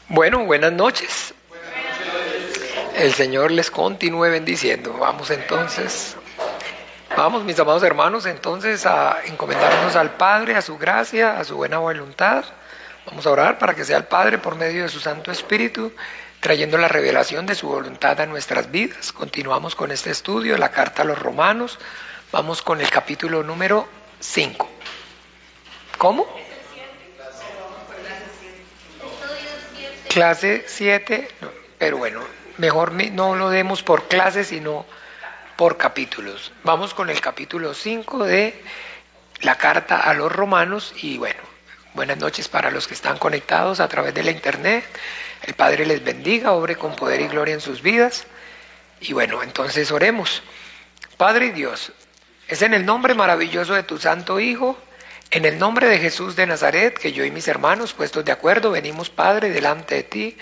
Bueno, buenas noches. El Señor les continúe bendiciendo. Vamos entonces, vamos mis amados hermanos, entonces a encomendarnos al Padre, a su gracia, a su buena voluntad. Vamos a orar para que sea el Padre por medio de su Santo Espíritu, trayendo la revelación de su voluntad a nuestras vidas. Continuamos con este estudio de la carta a los Romanos. Vamos con el capítulo número 5. ¿Cómo? Clase 7, pero bueno, mejor no lo demos por clase, sino por capítulos. Vamos con el capítulo 5 de la carta a los Romanos y bueno, buenas noches para los que están conectados a través de la internet. El Padre les bendiga, obre con poder y gloria en sus vidas. Y bueno, entonces oremos. Padre y Dios, es en el nombre maravilloso de tu Santo Hijo, en el nombre de Jesús de Nazaret, que yo y mis hermanos, puestos de acuerdo, venimos, Padre, delante de ti,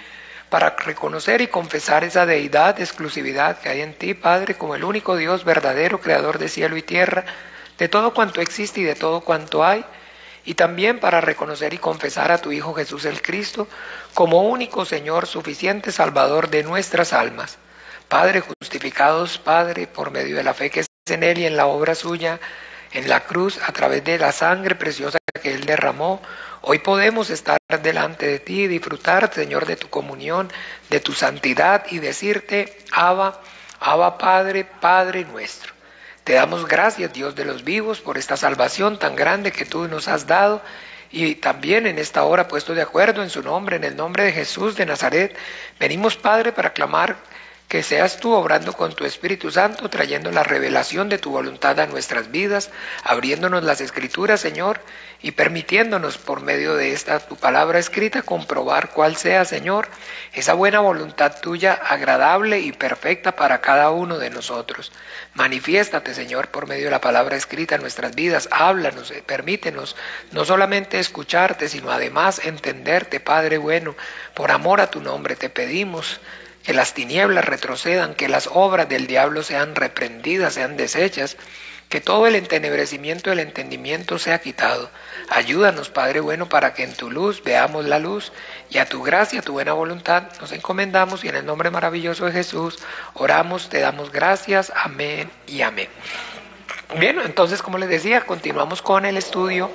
para reconocer y confesar esa deidad, exclusividad que hay en ti, Padre, como el único Dios verdadero, creador de cielo y tierra, de todo cuanto existe y de todo cuanto hay, y también para reconocer y confesar a tu Hijo Jesús el Cristo, como único Señor, suficiente Salvador de nuestras almas. Padre, justificados, Padre, por medio de la fe que es en Él y en la obra suya, en la cruz, a través de la sangre preciosa que Él derramó, hoy podemos estar delante de ti y disfrutar, Señor, de tu comunión, de tu santidad y decirte, Abba, Abba Padre, Padre nuestro. Te damos gracias, Dios de los vivos, por esta salvación tan grande que tú nos has dado y también en esta hora puesto de acuerdo en su nombre, en el nombre de Jesús de Nazaret, venimos, Padre, para clamar que seas tú obrando con tu Espíritu Santo, trayendo la revelación de tu voluntad a nuestras vidas, abriéndonos las Escrituras, Señor, y permitiéndonos por medio de esta tu palabra escrita comprobar cuál sea, Señor, esa buena voluntad tuya agradable y perfecta para cada uno de nosotros. Manifiéstate, Señor, por medio de la palabra escrita en nuestras vidas, háblanos, permítenos no solamente escucharte, sino además entenderte, Padre bueno, por amor a tu nombre te pedimos, que las tinieblas retrocedan, que las obras del diablo sean reprendidas, sean deshechas, que todo el entenebrecimiento del entendimiento sea quitado. Ayúdanos, Padre bueno, para que en tu luz veamos la luz y a tu gracia, a tu buena voluntad nos encomendamos y en el nombre maravilloso de Jesús oramos, te damos gracias, amén y amén. Bien, entonces como les decía, continuamos con el estudio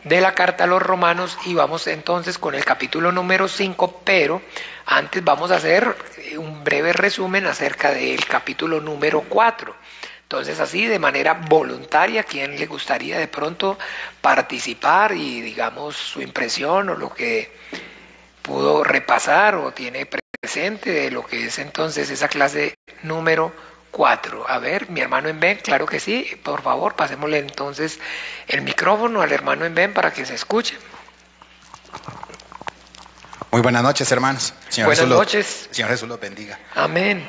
de la carta a los Romanos y vamos entonces con el capítulo número 5, pero antes vamos a hacer un breve resumen acerca del capítulo número 4. Entonces así de manera voluntaria, ¿quién le gustaría de pronto participar y digamos su impresión o lo que pudo repasar o tiene presente de lo que es entonces esa clase número 4? A ver, mi hermano Enben, claro que sí, por favor, pasémosle entonces el micrófono al hermano Enben para que se escuche. Muy buenas noches, hermanos. Buenas noches. Señor Jesús los bendiga. Amén.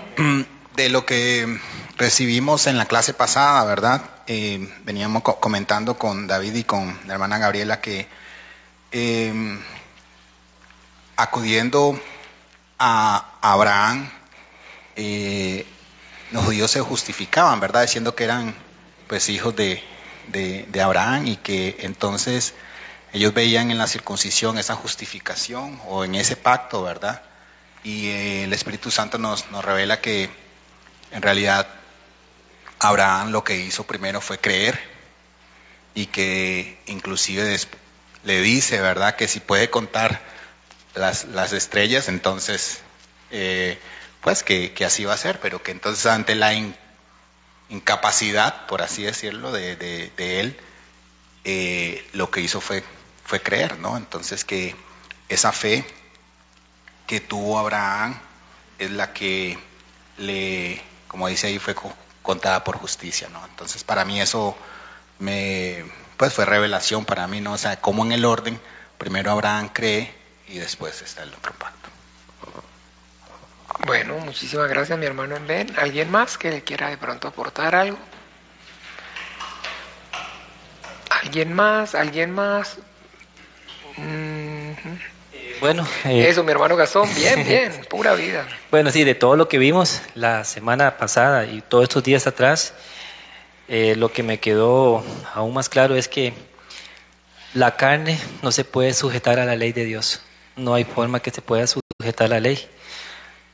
De lo que recibimos en la clase pasada, ¿verdad? Veníamos comentando con David y con la hermana Gabriela que acudiendo a Abraham, los judíos se justificaban, ¿verdad? Diciendo que eran pues hijos de Abraham y que entonces ellos veían en la circuncisión esa justificación o en ese pacto, ¿verdad? Y el Espíritu Santo nos revela que en realidad Abraham lo que hizo primero fue creer y que inclusive le dice, ¿verdad? Que si puede contar las estrellas, entonces pues que así va a ser, pero que entonces ante la incapacidad, por así decirlo, de él, lo que hizo fue creer, ¿no? Entonces que esa fe que tuvo Abraham es la que como dice ahí, fue contada por justicia, ¿no? Entonces para mí eso pues fue revelación para mí, ¿no? O sea, como en el orden, primero Abraham cree y después está el otro pacto. Bueno, muchísimas gracias, mi hermano Enben. ¿Alguien más que le quiera de pronto aportar algo? ¿Alguien más? ¿Alguien más? Bueno, eso, mi hermano Gastón, bien, pura vida. Bueno, sí, de todo lo que vimos la semana pasada y todos estos días atrás, lo que me quedó aún más claro es que la carne no se puede sujetar a la ley de Dios. no hay forma que se pueda sujetar a la ley.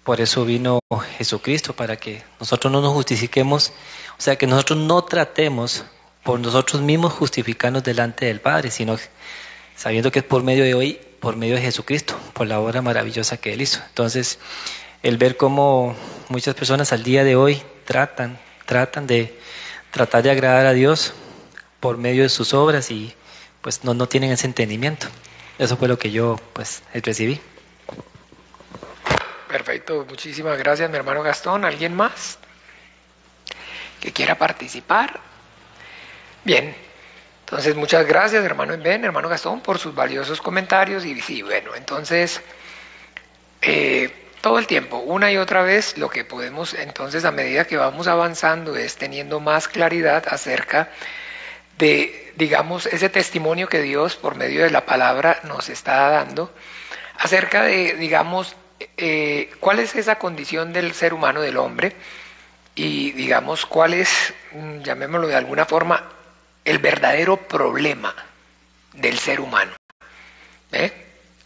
Por eso vino Jesucristo, para que nosotros no nos justifiquemos, o sea, que nosotros no tratemos por nosotros mismos justificarnos delante del Padre, sino sabiendo que es por medio de Jesucristo, por la obra maravillosa que Él hizo. Entonces, el ver cómo muchas personas al día de hoy tratan de tratar de agradar a Dios por medio de sus obras y pues no tienen ese entendimiento. Eso fue lo que yo pues recibí. Perfecto, muchísimas gracias, mi hermano Gastón. ¿Alguien más que quiera participar? Bien, entonces muchas gracias, hermano Ben, hermano Gastón, por sus valiosos comentarios. Y sí, bueno, entonces todo el tiempo, una y otra vez, lo que podemos entonces a medida que vamos avanzando es teniendo más claridad acerca de, digamos, ese testimonio que Dios por medio de la palabra nos está dando acerca de, digamos, cuál es esa condición del ser humano, del hombre, y digamos cuál es, llamémoslo de alguna forma, el verdadero problema del ser humano.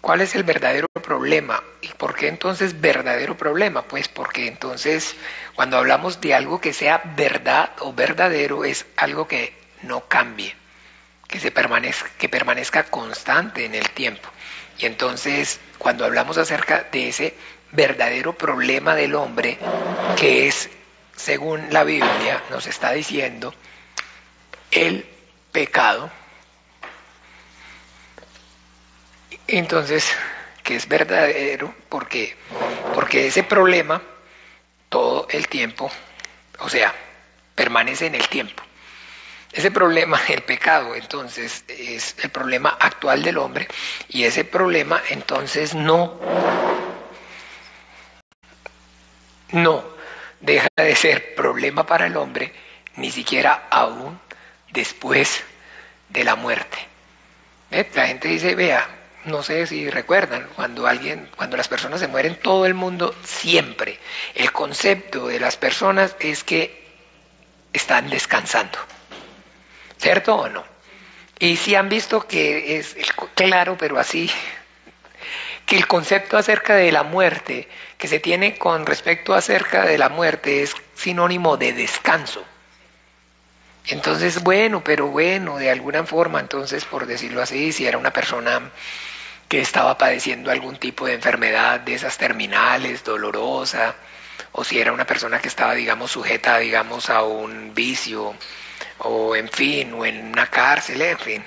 ¿Cuál es el verdadero problema? ¿Y por qué entonces verdadero problema? Pues porque entonces cuando hablamos de algo que sea verdad o verdadero es algo que no cambie, que permanezca constante en el tiempo. Y entonces, cuando hablamos acerca de ese verdadero problema del hombre, que es, según la Biblia, nos está diciendo, el pecado, entonces, que es verdadero, porque ese problema todo el tiempo, o sea, permanece en el tiempo. Ese problema, el pecado, entonces, es el problema actual del hombre, y ese problema, entonces, no deja de ser problema para el hombre, ni siquiera aún después de la muerte. La gente dice, vea, no sé si recuerdan, cuando las personas se mueren, todo el mundo siempre, el concepto de las personas es que están descansando. ¿Cierto o no? Y si han visto que es claro, pero así, que el concepto acerca de la muerte, que se tiene con respecto acerca de la muerte, es sinónimo de descanso. Entonces, bueno, de alguna forma, entonces, por decirlo así, si era una persona que estaba padeciendo algún tipo de enfermedad de esas terminales, dolorosa, o si era una persona que estaba, digamos, sujeta, digamos, a un vicio, o en fin, o en una cárcel, en fin,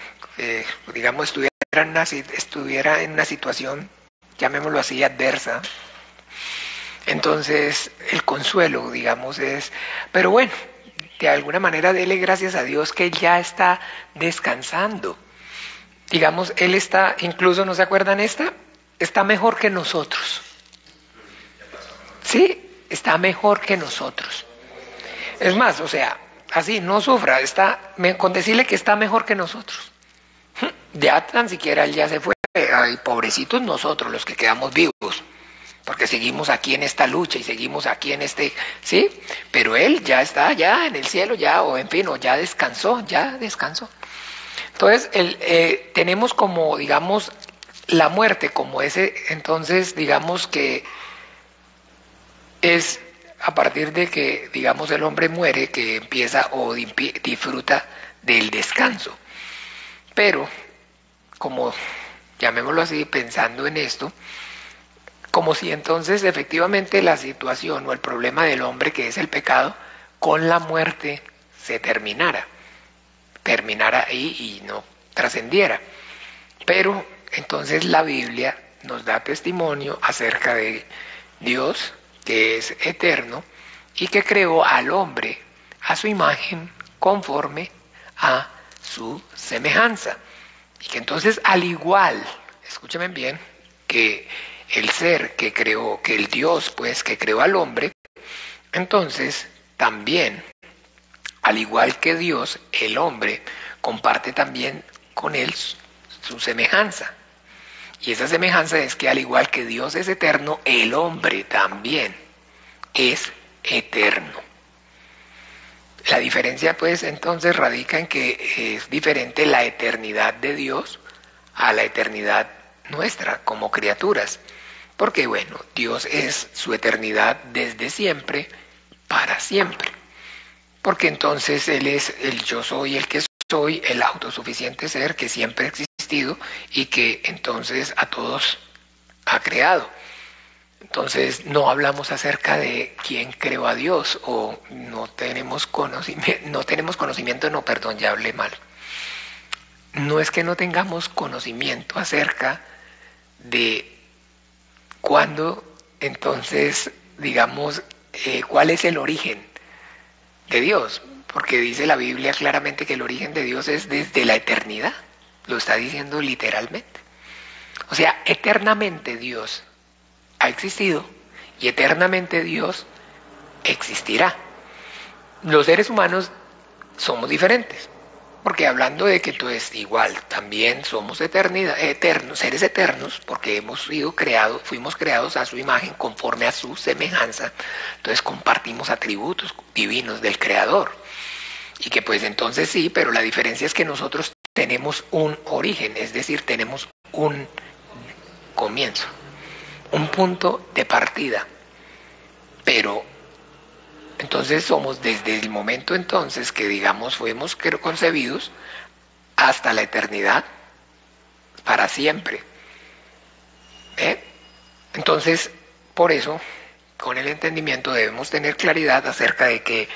digamos, estuviera en una situación, llamémoslo así, adversa. Entonces, el consuelo, digamos, es, pero bueno, de alguna manera dele gracias a Dios que Él ya está descansando. Digamos, Él está, incluso, ¿no se acuerdan esta? Está mejor que nosotros. Sí, está mejor que nosotros. Es más, o sea, así, no sufra, con decirle que está mejor que nosotros. Ya tan siquiera Él ya se fue. Ay, pobrecitos nosotros, los que quedamos vivos, porque seguimos aquí en esta lucha y seguimos aquí en ¿sí? Pero Él ya está ya en el cielo, ya, o en fin, o ya descansó. Entonces, tenemos como, digamos, la muerte como ese, entonces, digamos que es a partir de que, digamos, el hombre muere, que empieza o disfruta del descanso. Pero, como, llamémoslo así, pensando en esto, como si entonces efectivamente la situación o el problema del hombre, que es el pecado, con la muerte se terminara ahí y no trascendiera. Pero entonces la Biblia nos da testimonio acerca de Dios, que es eterno y que creó al hombre a su imagen, conforme a su semejanza. Y que entonces, al igual, escúchame bien, que el ser que creó, que el Dios pues que creó al hombre, entonces también, al igual que Dios, el hombre comparte también con él su semejanza. Y esa semejanza es que al igual que Dios es eterno, el hombre también es eterno. La diferencia pues entonces radica en que es diferente la eternidad de Dios a la eternidad nuestra como criaturas. Porque bueno, Dios es su eternidad desde siempre, para siempre. Porque entonces Él es el yo soy, el que soy, el autosuficiente ser que siempre ha existido y que entonces a todos ha creado. Entonces no hablamos acerca de quién creó a Dios o no tenemos conocimiento, no, perdón, ya hablé mal. No es que no tengamos conocimiento acerca de cuándo, entonces, digamos, cuál es el origen de Dios, porque dice la Biblia claramente que el origen de Dios es desde la eternidad, lo está diciendo literalmente. O sea, eternamente Dios ha existido y eternamente Dios existirá. Los seres humanos somos diferentes, porque hablando de que tú es igual, también somos eternos, seres eternos, porque fuimos creados a su imagen, conforme a su semejanza. Entonces compartimos atributos divinos del Creador. Y que pues entonces sí, pero la diferencia es que nosotros tenemos un origen, es decir, tenemos un comienzo, un punto de partida. Pero entonces somos desde el momento entonces que digamos fuimos concebidos hasta la eternidad, para siempre. Entonces, por eso, con el entendimiento debemos tener claridad acerca de que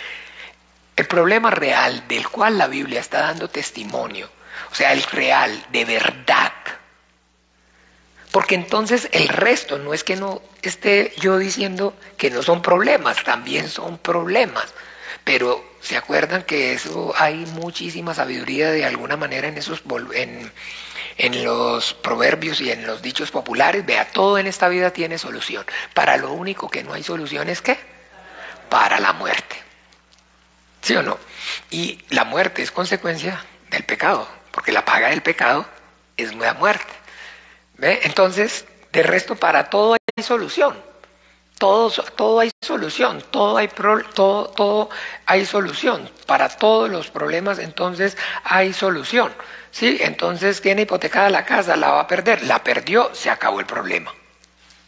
el problema real del cual la Biblia está dando testimonio, o sea, el real, de verdad, porque entonces el resto no es que no esté yo diciendo que no son problemas, también son problemas. Pero se acuerdan que eso hay muchísima sabiduría de alguna manera en los proverbios y en los dichos populares. Vea, todo en esta vida tiene solución. Para lo único que no hay solución es ¿qué? Para la muerte. ¿Sí o no? Y la muerte es consecuencia del pecado, porque la paga del pecado es la muerte. ¿Ve? Entonces, de resto, para todo hay solución. Todo hay solución, todo hay solución. Para todos los problemas, entonces, hay solución. ¿Sí? Entonces, tiene hipotecada la casa, la va a perder. La perdió, se acabó el problema.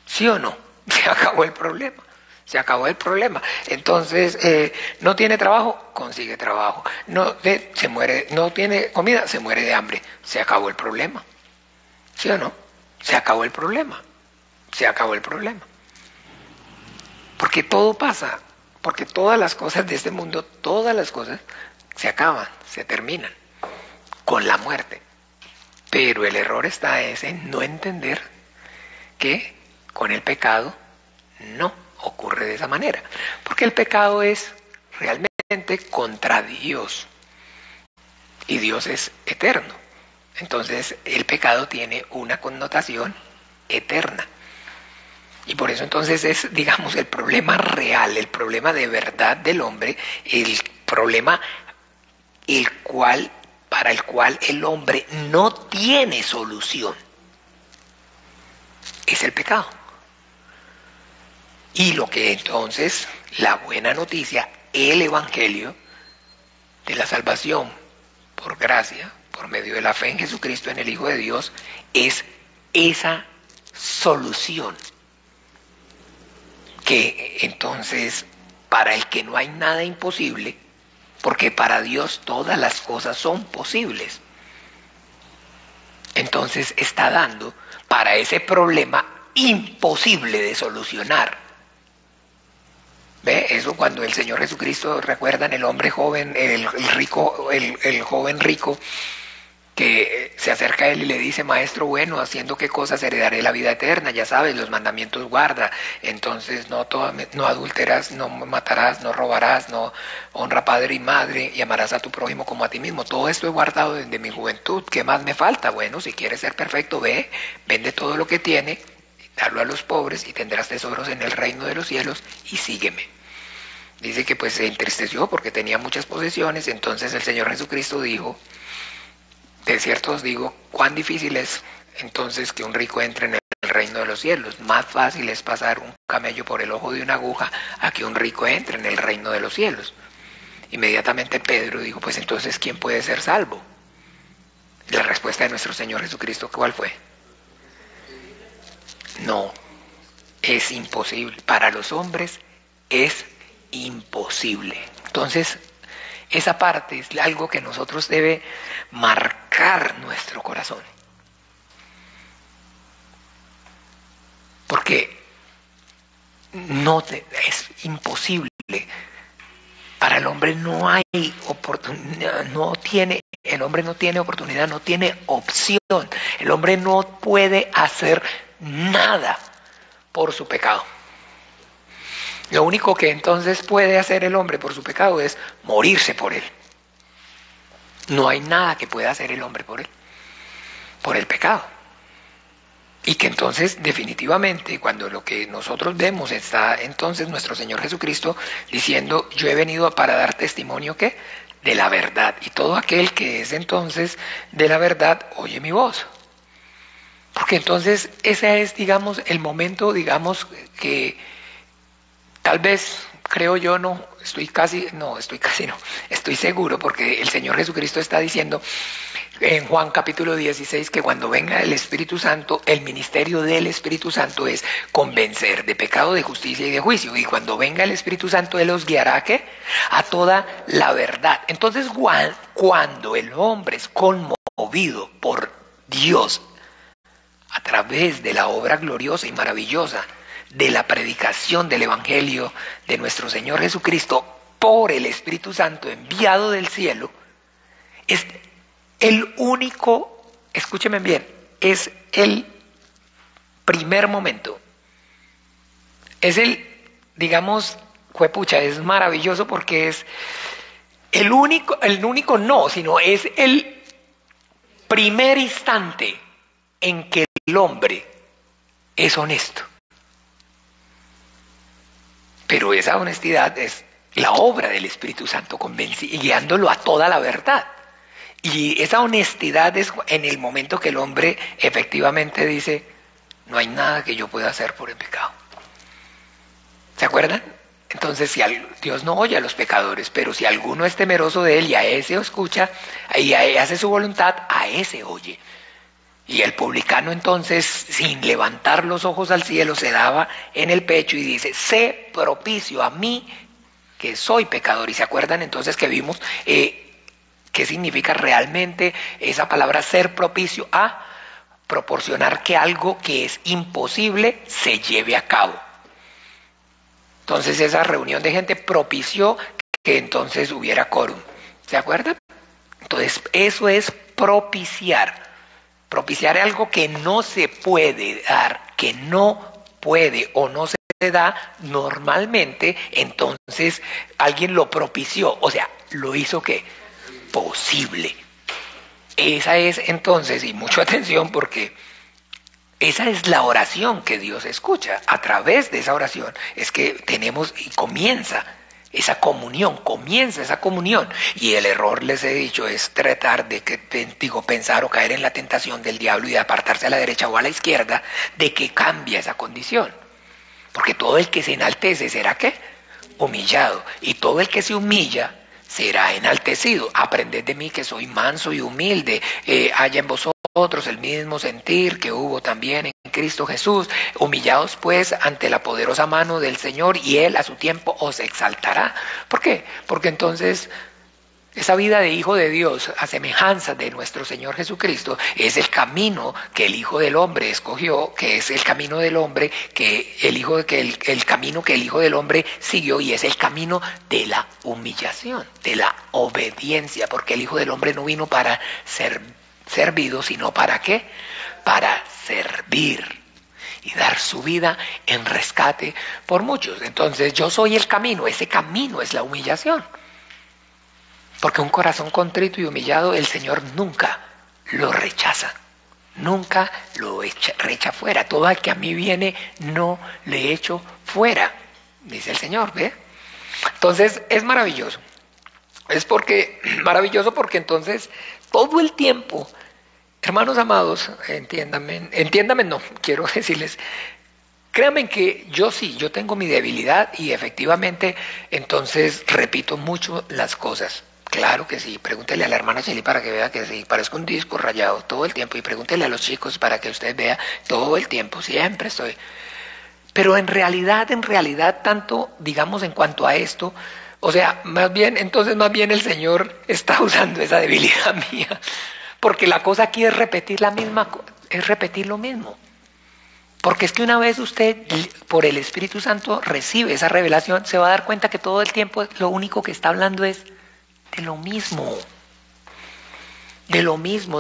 ¿Sí o no? Se acabó el problema. Se acabó el problema. Entonces, no tiene trabajo, consigue trabajo. No tiene comida, se muere de hambre. Se acabó el problema. ¿Sí o no? Se acabó el problema. Se acabó el problema. Porque todo pasa. Porque todas las cosas de este mundo, todas las cosas se acaban, se terminan con la muerte. Pero el error está en no entender que con el pecado no ocurre de esa manera. Porque el pecado es realmente contra Dios. Y Dios es eterno. Entonces el pecado tiene una connotación eterna. Y por eso entonces es, digamos, el problema real, el problema de verdad del hombre, el problema para el cual el hombre no tiene solución. Es el pecado. Y lo que entonces, la buena noticia, el Evangelio de la salvación por gracia, por medio de la fe en Jesucristo, en el Hijo de Dios, es esa solución. Que entonces, para el que no hay nada imposible, porque para Dios todas las cosas son posibles, entonces está dando para ese problema imposible de solucionar. ¿Ve? Eso cuando el Señor Jesucristo, recuerdan el hombre joven, el joven rico, que se acerca a él y le dice, maestro bueno, ¿haciendo qué cosas heredaré la vida eterna? Ya sabes, los mandamientos guarda. Entonces no adulterarás, no matarás, no robarás, no honra padre y madre, y amarás a tu prójimo como a ti mismo. Todo esto he guardado desde mi juventud. ¿Qué más me falta? Bueno, si quieres ser perfecto, ve, vende todo lo que tiene, dalo a los pobres y tendrás tesoros en el reino de los cielos y sígueme. Dice que pues se entristeció porque tenía muchas posesiones. Entonces el Señor Jesucristo dijo, de cierto os digo, cuán difícil es entonces que un rico entre en el reino de los cielos. Más fácil es pasar un camello por el ojo de una aguja a que un rico entre en el reino de los cielos. Inmediatamente Pedro dijo, pues entonces ¿quién puede ser salvo? La respuesta de nuestro Señor Jesucristo, ¿cuál fue? No, es imposible. Para los hombres es imposible. Entonces, esa parte es algo que nosotros debe marcar nuestro corazón. Porque es imposible. Para el hombre no hay oportunidad, el hombre no tiene oportunidad, no tiene opción. El hombre no puede hacer nada por su pecado. Lo único que entonces puede hacer el hombre por su pecado es morirse por él. No hay nada que pueda hacer el hombre por él, por el pecado. Y que entonces definitivamente cuando lo que nosotros vemos está entonces nuestro Señor Jesucristo diciendo, yo he venido para dar testimonio ¿qué? De la verdad. Y todo aquel que es entonces de la verdad oye mi voz. Porque entonces ese es, digamos, el momento, digamos, que tal vez, creo yo, estoy seguro, porque el Señor Jesucristo está diciendo en Juan capítulo 16 que cuando venga el Espíritu Santo, el ministerio del Espíritu Santo es convencer de pecado, de justicia y de juicio. Y cuando venga el Espíritu Santo, Él los guiará ¿a qué? A toda la verdad. Entonces, cuando el hombre es conmovido por Dios a través de la obra gloriosa y maravillosa de la predicación del Evangelio de nuestro Señor Jesucristo por el Espíritu Santo enviado del cielo, es el único, escúcheme bien, es el primer momento. Es digamos, juepucha, es maravilloso porque es el único no, sino es el primer instante en que el hombre es honesto. Pero esa honestidad es la obra del Espíritu Santo guiándolo a toda la verdad. Y esa honestidad es en el momento que el hombre efectivamente dice, no hay nada que yo pueda hacer por el pecado. ¿Se acuerdan? Entonces, Dios no oye a los pecadores, pero si alguno es temeroso de él y a ese escucha y hace su voluntad, a ese oye. Y el publicano entonces, sin levantar los ojos al cielo, se daba en el pecho y dice, sé propicio a mí que soy pecador. Y se acuerdan entonces que vimos qué significa realmente esa palabra ser propicio a proporcionar que algo que es imposible se lleve a cabo. Entonces esa reunión de gente propició que entonces hubiera quórum. ¿Se acuerdan? Entonces eso es propiciar. Propiciar algo que no se puede dar, que no puede o no se da normalmente, entonces alguien lo propició, o sea, lo hizo ¿qué? Posible. Esa es entonces, y mucha atención porque esa es la oración que Dios escucha. A través de esa oración es que tenemos y comienza esa comunión. Y el error, les he dicho, es tratar de pensar o caer en la tentación del diablo y de apartarse a la derecha o a la izquierda, de que cambia esa condición. Porque todo el que se enaltece será ¿qué? Humillado. Y todo el que se humilla será enaltecido. Aprended de mí que soy manso y humilde, haya en vosotros el mismo sentir que hubo también en Cristo Jesús. Humillaos pues ante la poderosa mano del Señor y Él a su tiempo os exaltará. ¿Por qué? Porque entonces esa vida de hijo de Dios, a semejanza de nuestro Señor Jesucristo, es el camino que el Hijo del Hombre escogió, que es el camino del hombre, el camino que el Hijo del Hombre siguió, y es el camino de la humillación, de la obediencia, porque el Hijo del Hombre no vino para ser servido, sino ¿para qué? Para servir y dar su vida en rescate por muchos. Entonces yo soy el camino, ese camino es la humillación. Porque un corazón contrito y humillado el Señor nunca lo rechaza, nunca lo recha fuera. Todo el que a mí viene no le echo fuera, dice el Señor, ¿ve? Entonces es maravilloso. Maravilloso porque entonces todo el tiempo, hermanos amados, entiéndame no, quiero decirles, créanme que yo tengo mi debilidad y efectivamente entonces repito mucho las cosas. Claro que sí, pregúntele a la hermana Cheli para que vea que sí, parezco un disco rayado todo el tiempo, y pregúntele a los chicos para que usted vea todo el tiempo, siempre estoy. Pero en realidad, tanto, digamos, en cuanto a esto, o sea, más bien el Señor está usando esa debilidad mía, porque la cosa aquí es repetir es repetir lo mismo. Porque es que una vez usted, por el Espíritu Santo, recibe esa revelación, se va a dar cuenta que todo el tiempo lo único que está hablando es de lo mismo. De lo mismo,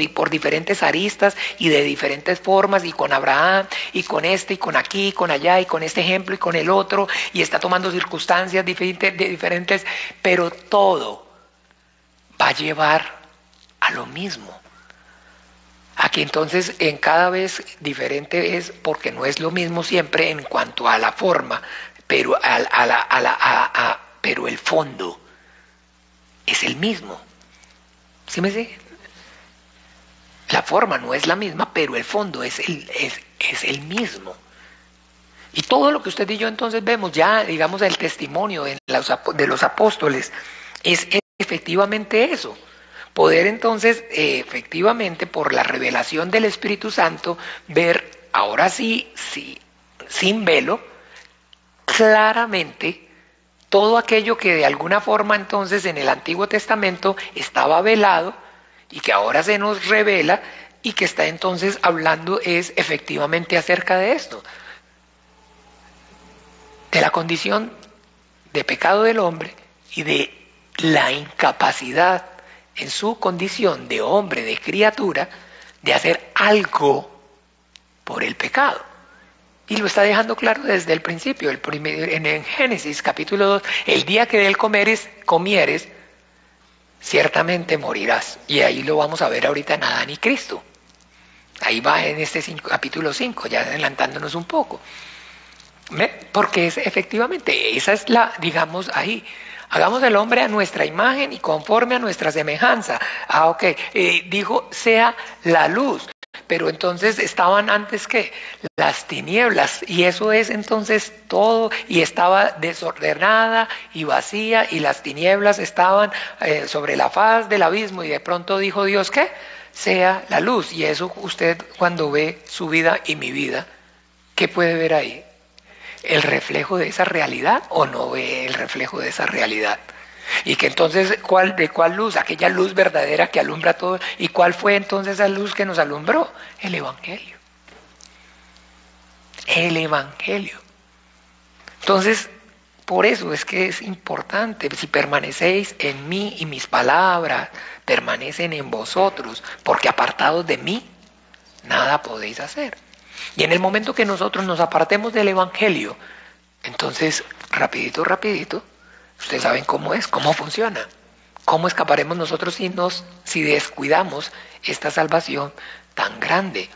y por diferentes aristas y de diferentes formas, y con Abraham, y con este, y con aquí, y con allá, y con este ejemplo, y con el otro, y está tomando circunstancias diferentes, pero todo va a llevar a lo mismo. Aquí entonces en cada vez diferente es porque no es lo mismo siempre en cuanto a la forma, pero, pero el fondo es el mismo. ¿Sí me sigue? La forma no es la misma, pero el fondo es el mismo. Y todo lo que usted y yo entonces vemos ya, digamos, el testimonio de los apóstoles es efectivamente eso. Poder entonces, efectivamente, por la revelación del Espíritu Santo, ver, ahora sí, sin velo, claramente, todo aquello que de alguna forma entonces en el Antiguo Testamento estaba velado y que ahora se nos revela y que está entonces hablando es efectivamente acerca de esto, de la condición de pecado del hombre y de la incapacidad en su condición de hombre, de criatura, de hacer algo por el pecado. Y lo está dejando claro desde el principio, en Génesis capítulo 2, el día que de él comieres, ciertamente morirás. Y ahí lo vamos a ver ahorita en Adán y Cristo. Ahí va en este capítulo 5, ya adelantándonos un poco. ¿Ve? Porque efectivamente, esa es digamos, ahí. Hagamos el hombre a nuestra imagen y conforme a nuestra semejanza. Ok, dijo, sea la luz. Pero entonces estaban antes que las tinieblas, y eso es entonces todo, y estaba desordenada y vacía, y las tinieblas estaban sobre la faz del abismo, y de pronto dijo Dios, ¿qué? Sea la luz. Y eso usted cuando ve su vida y mi vida, ¿qué puede ver ahí? ¿El reflejo de esa realidad o no ve el reflejo de esa realidad? Y que entonces, ¿de cuál luz? Aquella luz verdadera que alumbra todo. ¿Y cuál fue entonces esa luz que nos alumbró? El Evangelio. El Evangelio. Entonces, por eso es que es importante, si permanecéis en mí y mis palabras permanecen en vosotros, porque apartados de mí, nada podéis hacer. Y en el momento que nosotros nos apartemos del Evangelio, entonces, rapidito, ustedes saben cómo es, cómo funciona. ¿Cómo escaparemos nosotros si descuidamos esta salvación tan grande?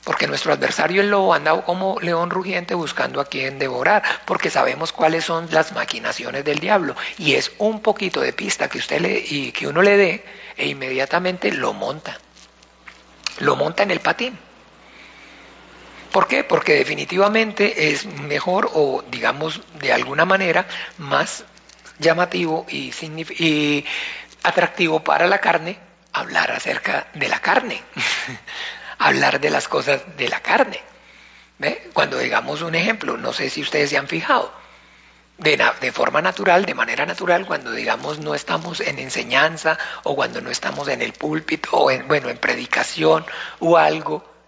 Porque nuestro adversario el lobo anda como león rugiente buscando a quien devorar, porque sabemos cuáles son las maquinaciones del diablo. Y es un poquito de pista que que uno le dé e inmediatamente lo monta. Lo monta en el patín. ¿Por qué? Porque definitivamente es mejor, o digamos de alguna manera más llamativo y atractivo para la carne hablar acerca de la carne, hablar de las cosas de la carne. ¿Ve? Cuando digamos un ejemplo, no sé si ustedes se han fijado, de forma natural, de manera natural, cuando digamos no estamos en enseñanza o cuando no estamos en el púlpito o en predicación o algo,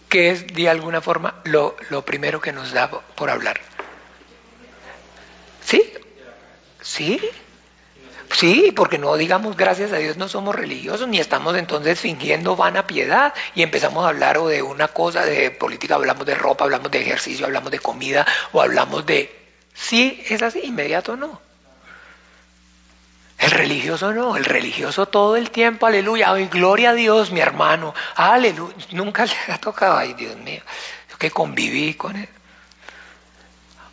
que es de alguna forma lo primero que nos da por hablar. ¿Sí? ¿Sí? Sí, porque no digamos gracias a Dios no somos religiosos ni estamos entonces fingiendo vana piedad y empezamos a hablar o de una cosa, de política, hablamos de ropa, hablamos de ejercicio, hablamos de comida o hablamos de... Sí, es así, inmediato no. El religioso no, el religioso todo el tiempo, aleluya, ay, gloria a Dios, mi hermano, aleluya, nunca le ha tocado, ay Dios mío, yo que conviví con él.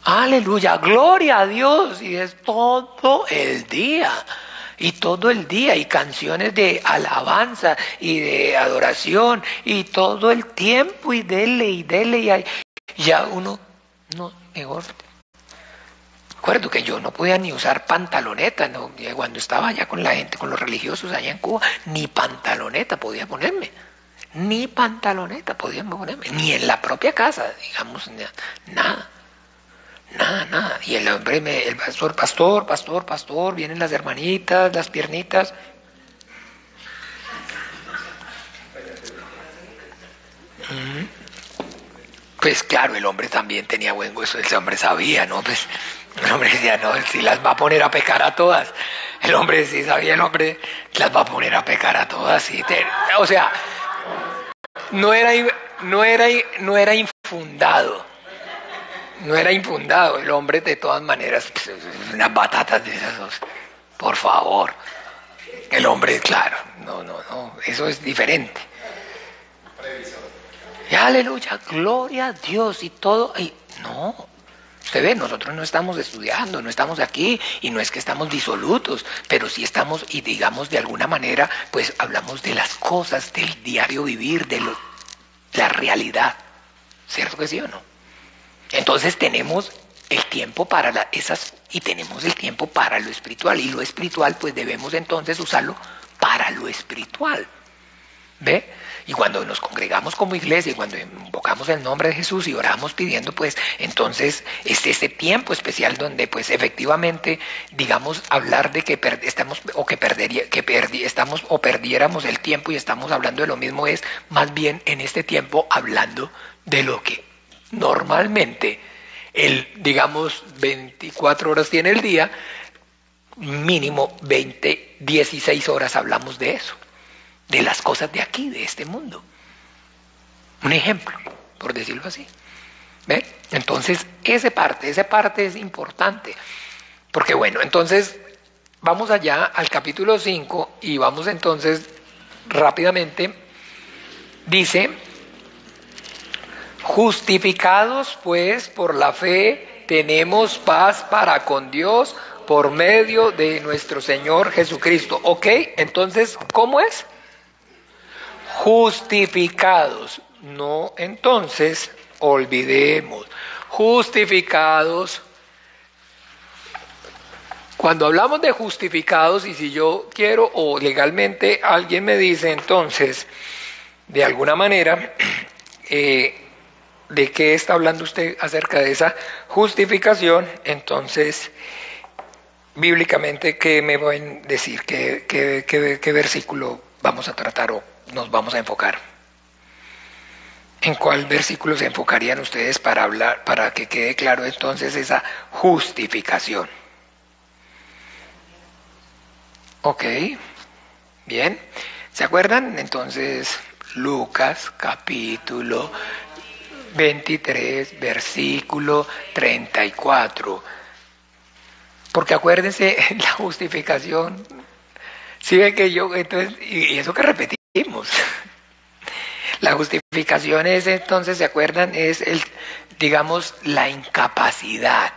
Aleluya, gloria a Dios, y es todo el día, y canciones de alabanza y de adoración, y todo el tiempo, y dele, y ya uno, no, mejor, Recuerdo que yo no podía ni usar pantaloneta, ¿no? Cuando estaba allá con la gente, con los religiosos allá en Cuba, ni pantaloneta podía ponerme. Ni pantaloneta podía ponerme. Ni en la propia casa, digamos, nada. Nada, nada. Y el hombre, el pastor, vienen las hermanitas, las piernitas. Pues claro, el hombre también tenía buen gusto, ese hombre sabía, ¿no? Pues el hombre decía, no, él sí las va a poner a pecar a todas. El hombre sí sabía, el hombre las va a poner a pecar a todas. O sea, no era infundado. No era infundado. El hombre de todas maneras, pues, unas batatas de esas, por favor. El hombre, claro, no, eso es diferente. Y aleluya, gloria a Dios y todo. Y no, usted ve, nosotros no estamos estudiando, no estamos aquí y no es que estamos disolutos, pero sí estamos y digamos de alguna manera, pues hablamos de las cosas del diario vivir, de la realidad. ¿Cierto que sí o no? Entonces tenemos el tiempo para esas y tenemos el tiempo para lo espiritual y lo espiritual pues debemos entonces usarlo para lo espiritual. ¿Ve? Y cuando nos congregamos como iglesia y cuando invocamos el nombre de Jesús y oramos pidiendo, pues entonces es ese tiempo especial donde pues efectivamente, digamos, hablar de que perdiéramos el tiempo y estamos hablando de lo mismo es más bien en este tiempo hablando de lo que normalmente digamos 24 horas tiene el día, mínimo 16 horas hablamos de eso. De las cosas de aquí, de este mundo. Un ejemplo, por decirlo así. ¿Ve? Entonces, esa parte es importante. Porque bueno, entonces, vamos allá al capítulo 5 y vamos entonces rápidamente. Dice, justificados pues por la fe, tenemos paz para con Dios por medio de nuestro Señor Jesucristo. ¿Ok? Entonces, ¿cómo es? Justificados, no entonces olvidemos, justificados. Cuando hablamos de justificados y si yo quiero o legalmente alguien me dice entonces, de alguna manera, ¿de qué está hablando usted acerca de esa justificación? Entonces, bíblicamente, ¿qué me van a decir? ¿Qué versículo vamos a tratar o nos vamos a enfocar? ¿En cuál versículo se enfocarían ustedes para hablar, para que quede claro entonces esa justificación? Ok, bien. ¿Se acuerdan? Entonces, Lucas capítulo 23, versículo 34. Porque acuérdense, la justificación, si ve que yo, entonces, y eso que repetimos. La justificación es entonces, ¿se acuerdan? Es digamos, la incapacidad.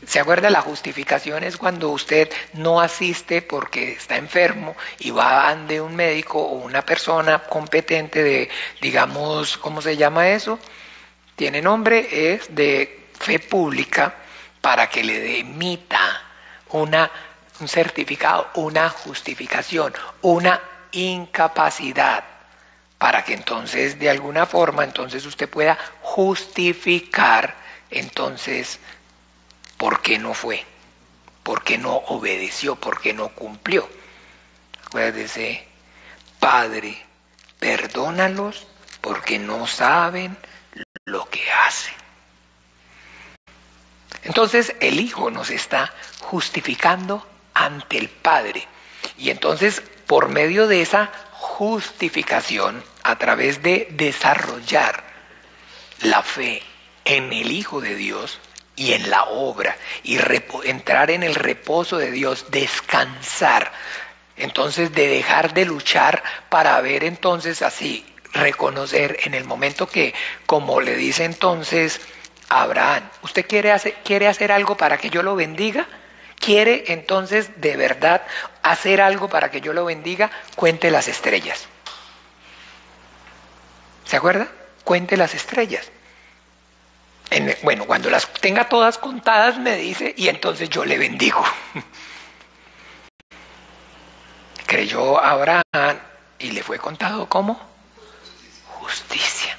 ¿Se acuerda? La justificación es cuando usted no asiste porque está enfermo y va ante un médico o una persona competente de, digamos, ¿cómo se llama eso? Tiene nombre, es de fe pública para que le emita un certificado, una justificación, una incapacidad, para que entonces de alguna forma entonces usted pueda justificar entonces por qué no fue, por qué no obedeció, por qué no cumplió. Acuérdese, Padre, perdónalos porque no saben lo que hacen. Entonces el Hijo nos está justificando ante el Padre. Y entonces por medio de esa justificación, a través de desarrollar la fe en el Hijo de Dios y en la obra, y entrar en el reposo de Dios, descansar, entonces de dejar de luchar para ver entonces así, reconocer en el momento que, como le dice entonces Abraham, ¿usted quiere hacer algo para que yo lo bendiga? ¿Quiere entonces de verdad hacer algo para que yo lo bendiga? Cuente las estrellas. ¿Se acuerda? Cuente las estrellas. Bueno, cuando las tenga todas contadas me dice, y entonces yo le bendigo. Creyó Abraham y le fue contado como justicia.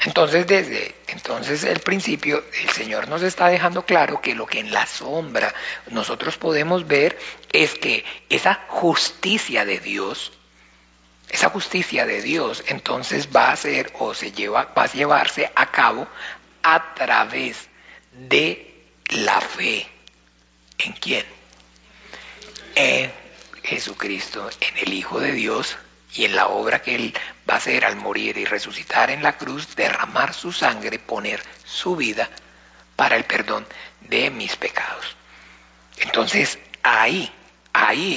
Entonces, desde entonces el principio, el Señor nos está dejando claro que lo que en la sombra nosotros podemos ver es que esa justicia de Dios, entonces va a ser va a llevarse a cabo a través de la fe. ¿En quién? En Jesucristo, en el Hijo de Dios, y en la obra que Él va a hacer al morir y resucitar en la cruz, derramar su sangre, poner su vida para el perdón de mis pecados. Entonces, ahí,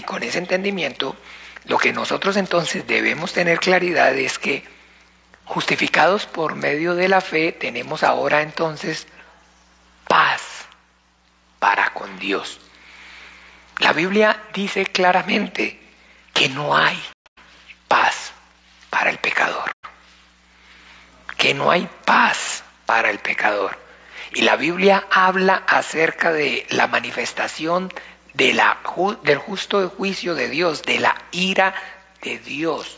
con ese entendimiento, lo que nosotros entonces debemos tener claridad es que, justificados por medio de la fe, tenemos ahora entonces paz para con Dios. La Biblia dice claramente que no hay paz para el pecador. Que no hay paz para el pecador. Y la Biblia habla acerca de la manifestación del justo juicio de Dios, de la ira de Dios.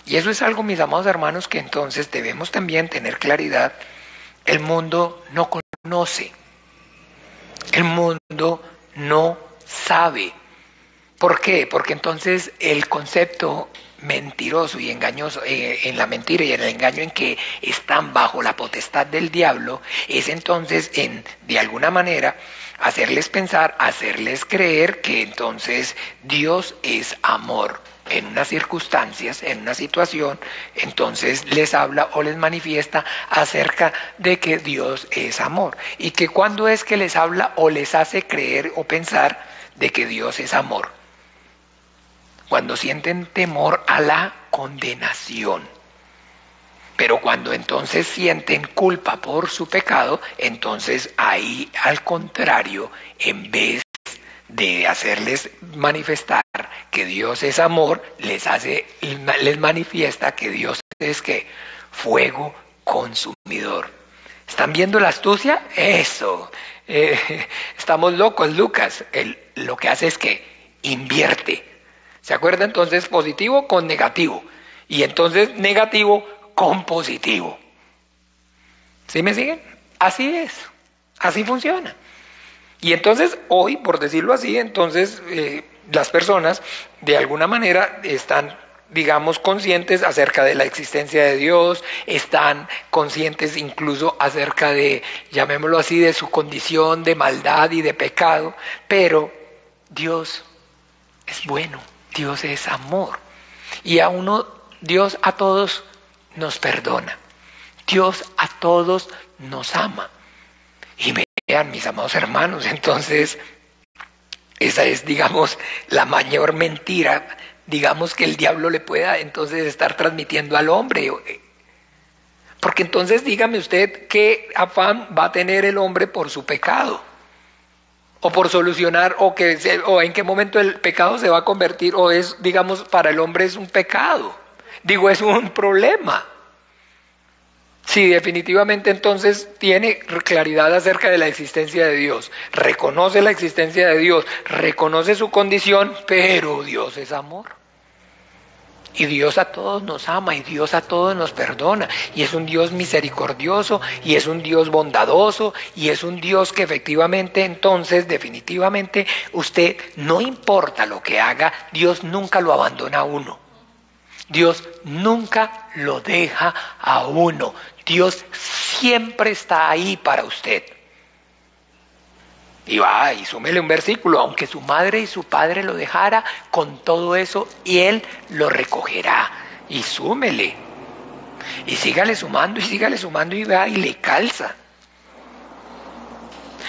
Y eso es algo, mis amados hermanos, que entonces debemos también tener claridad. El mundo no conoce. El mundo no sabe. ¿Por qué? Porque entonces el concepto mentiroso y engañoso, en la mentira y en el engaño en que están bajo la potestad del diablo, es entonces de alguna manera hacerles pensar, hacerles creer que entonces Dios es amor. En unas circunstancias, en una situación, entonces les habla o les manifiesta acerca de que Dios es amor. Y que cuando es que les habla o les hace creer o pensar de que Dios es amor, cuando sienten temor a la condenación. Pero cuando entonces sienten culpa por su pecado, entonces ahí al contrario, en vez de hacerles manifestar que Dios es amor, les manifiesta que Dios es que fuego consumidor. ¿Están viendo la astucia? Eso. Estamos locos, Lucas. Lo que hace es que invierte. ¿Se acuerda? Entonces positivo con negativo. Y entonces negativo con positivo. ¿Sí me siguen? Así es. Así funciona. Y entonces hoy, por decirlo así, entonces las personas de alguna manera están, digamos, conscientes acerca de la existencia de Dios, están conscientes incluso acerca de, llamémoslo así, de su condición de maldad y de pecado, pero Dios es bueno, Dios es amor. Y Dios a todos nos perdona, Dios a todos nos ama. Y vean, mis amados hermanos, entonces esa es, digamos, la mayor mentira, digamos, que el diablo le pueda entonces estar transmitiendo al hombre. Porque entonces dígame usted qué afán va a tener el hombre por su pecado, o por solucionar, o en qué momento el pecado se va a convertir, o es, digamos, para el hombre es un pecado, digo, es un problema. Sí, definitivamente entonces tiene claridad acerca de la existencia de Dios, reconoce la existencia de Dios, reconoce su condición, pero Dios es amor. Y Dios a todos nos ama, y Dios a todos nos perdona, y es un Dios misericordioso, y es un Dios bondadoso, y es un Dios que efectivamente entonces, definitivamente, usted, no importa lo que haga, Dios nunca lo abandona a uno. Dios nunca lo deja a uno. Dios siempre está ahí para usted. Y va, y súmele un versículo, aunque su madre y su padre lo dejara, con todo eso, y Él lo recogerá. Y súmele. Y sígale sumando, y va, y le calza.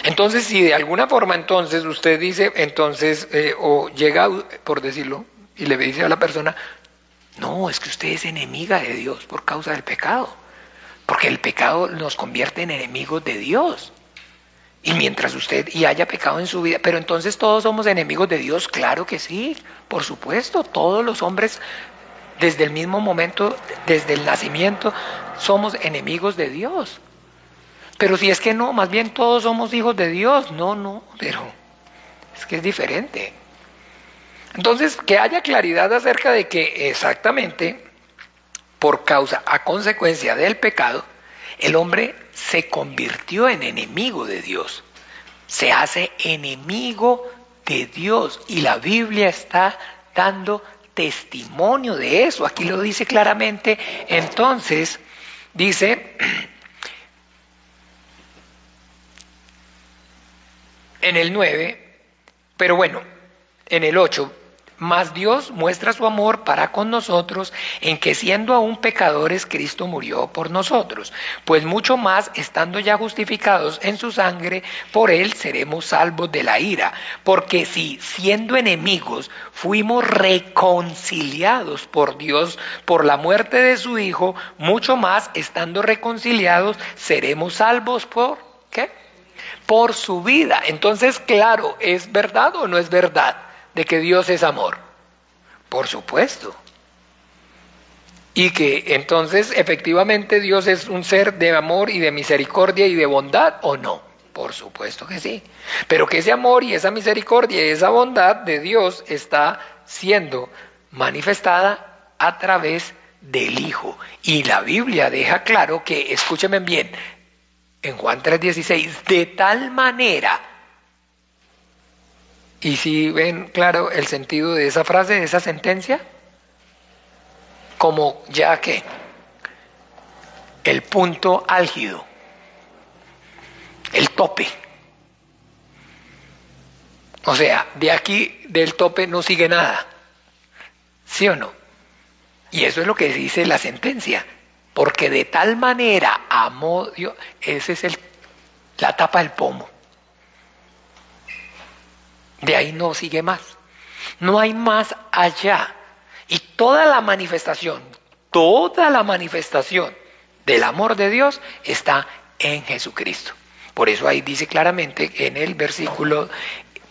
Entonces, si de alguna forma entonces usted dice, entonces, o llega, por decirlo, y le dice a la persona, no, es que usted es enemiga de Dios por causa del pecado. Porque el pecado nos convierte en enemigos de Dios. Y mientras usted haya pecado en su vida, pero entonces todos somos enemigos de Dios, claro que sí, por supuesto, todos los hombres desde el mismo momento, desde el nacimiento, somos enemigos de Dios. Pero si es que no, más bien todos somos hijos de Dios. No, pero es que es diferente. Entonces, que haya claridad acerca de que exactamente por causa, a consecuencia del pecado, el hombre se convirtió en enemigo de Dios. Se hace enemigo de Dios. Y la Biblia está dando testimonio de eso. Aquí lo dice claramente. Entonces, dice en el 9, pero bueno, en el 8, mas Dios muestra su amor para con nosotros en que siendo aún pecadores Cristo murió por nosotros, pues mucho más estando ya justificados en su sangre, por él seremos salvos de la ira, porque si siendo enemigos fuimos reconciliados por Dios por la muerte de su Hijo, mucho más estando reconciliados seremos salvos por ¿qué? Por su vida. Entonces, claro, ¿es verdad o no es verdad de que Dios es amor? Por supuesto. Y que entonces efectivamente Dios es un ser de amor y de misericordia y de bondad, ¿o no? Por supuesto que sí. Pero que ese amor y esa misericordia y esa bondad de Dios está siendo manifestada a través del Hijo. Y la Biblia deja claro que, escúchenme bien, en Juan 3:16, de tal manera, y si ven claro el sentido de esa frase, de esa sentencia, como ya que el punto álgido, el tope. O sea, de aquí del tope no sigue nada. ¿Sí o no? Y eso es lo que dice la sentencia. Porque de tal manera amó Dios, ese es la tapa del pomo. De ahí no sigue más. No hay más allá. Y toda la manifestación del amor de Dios está en Jesucristo. Por eso ahí dice claramente en el versículo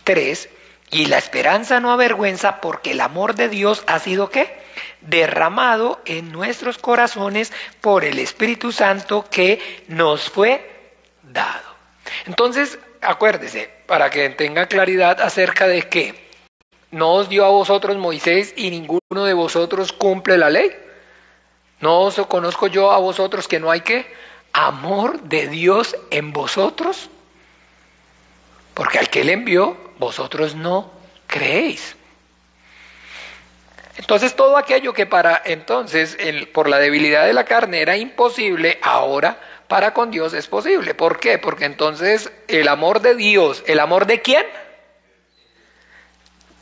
3, y la esperanza no avergüenza porque el amor de Dios ha sido ¿qué? Derramado en nuestros corazones por el Espíritu Santo que nos fue dado. Entonces, acuérdese, para que tenga claridad acerca de que no os dio a vosotros Moisés y ninguno de vosotros cumple la ley. ¿No os conozco yo a vosotros que no hay qué? Amor de Dios en vosotros. Porque al que él envió, vosotros no creéis. Entonces todo aquello que para entonces, por la debilidad de la carne era imposible, ahora para con Dios es posible. ¿Por qué? Porque entonces el amor de Dios, ¿el amor de quién?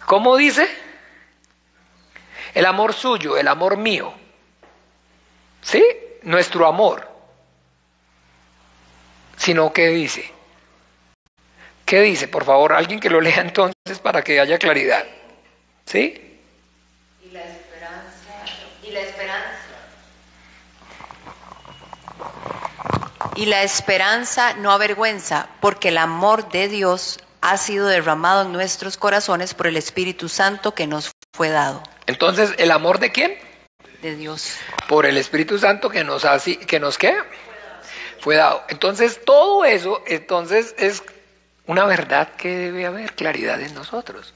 ¿Cómo dice? El amor suyo, el amor mío. ¿Sí? Nuestro amor. Sino, ¿qué dice? ¿Qué dice? Por favor, alguien que lo lea entonces para que haya claridad. ¿Sí? Y la esperanza. Y la esperanza no avergüenza, porque el amor de Dios ha sido derramado en nuestros corazones por el Espíritu Santo que nos fue dado. Entonces, ¿el amor de quién? De Dios. Por el Espíritu Santo que nos ¿qué? Fue dado. Entonces, todo eso, entonces, es una verdad que debe haber claridad en nosotros.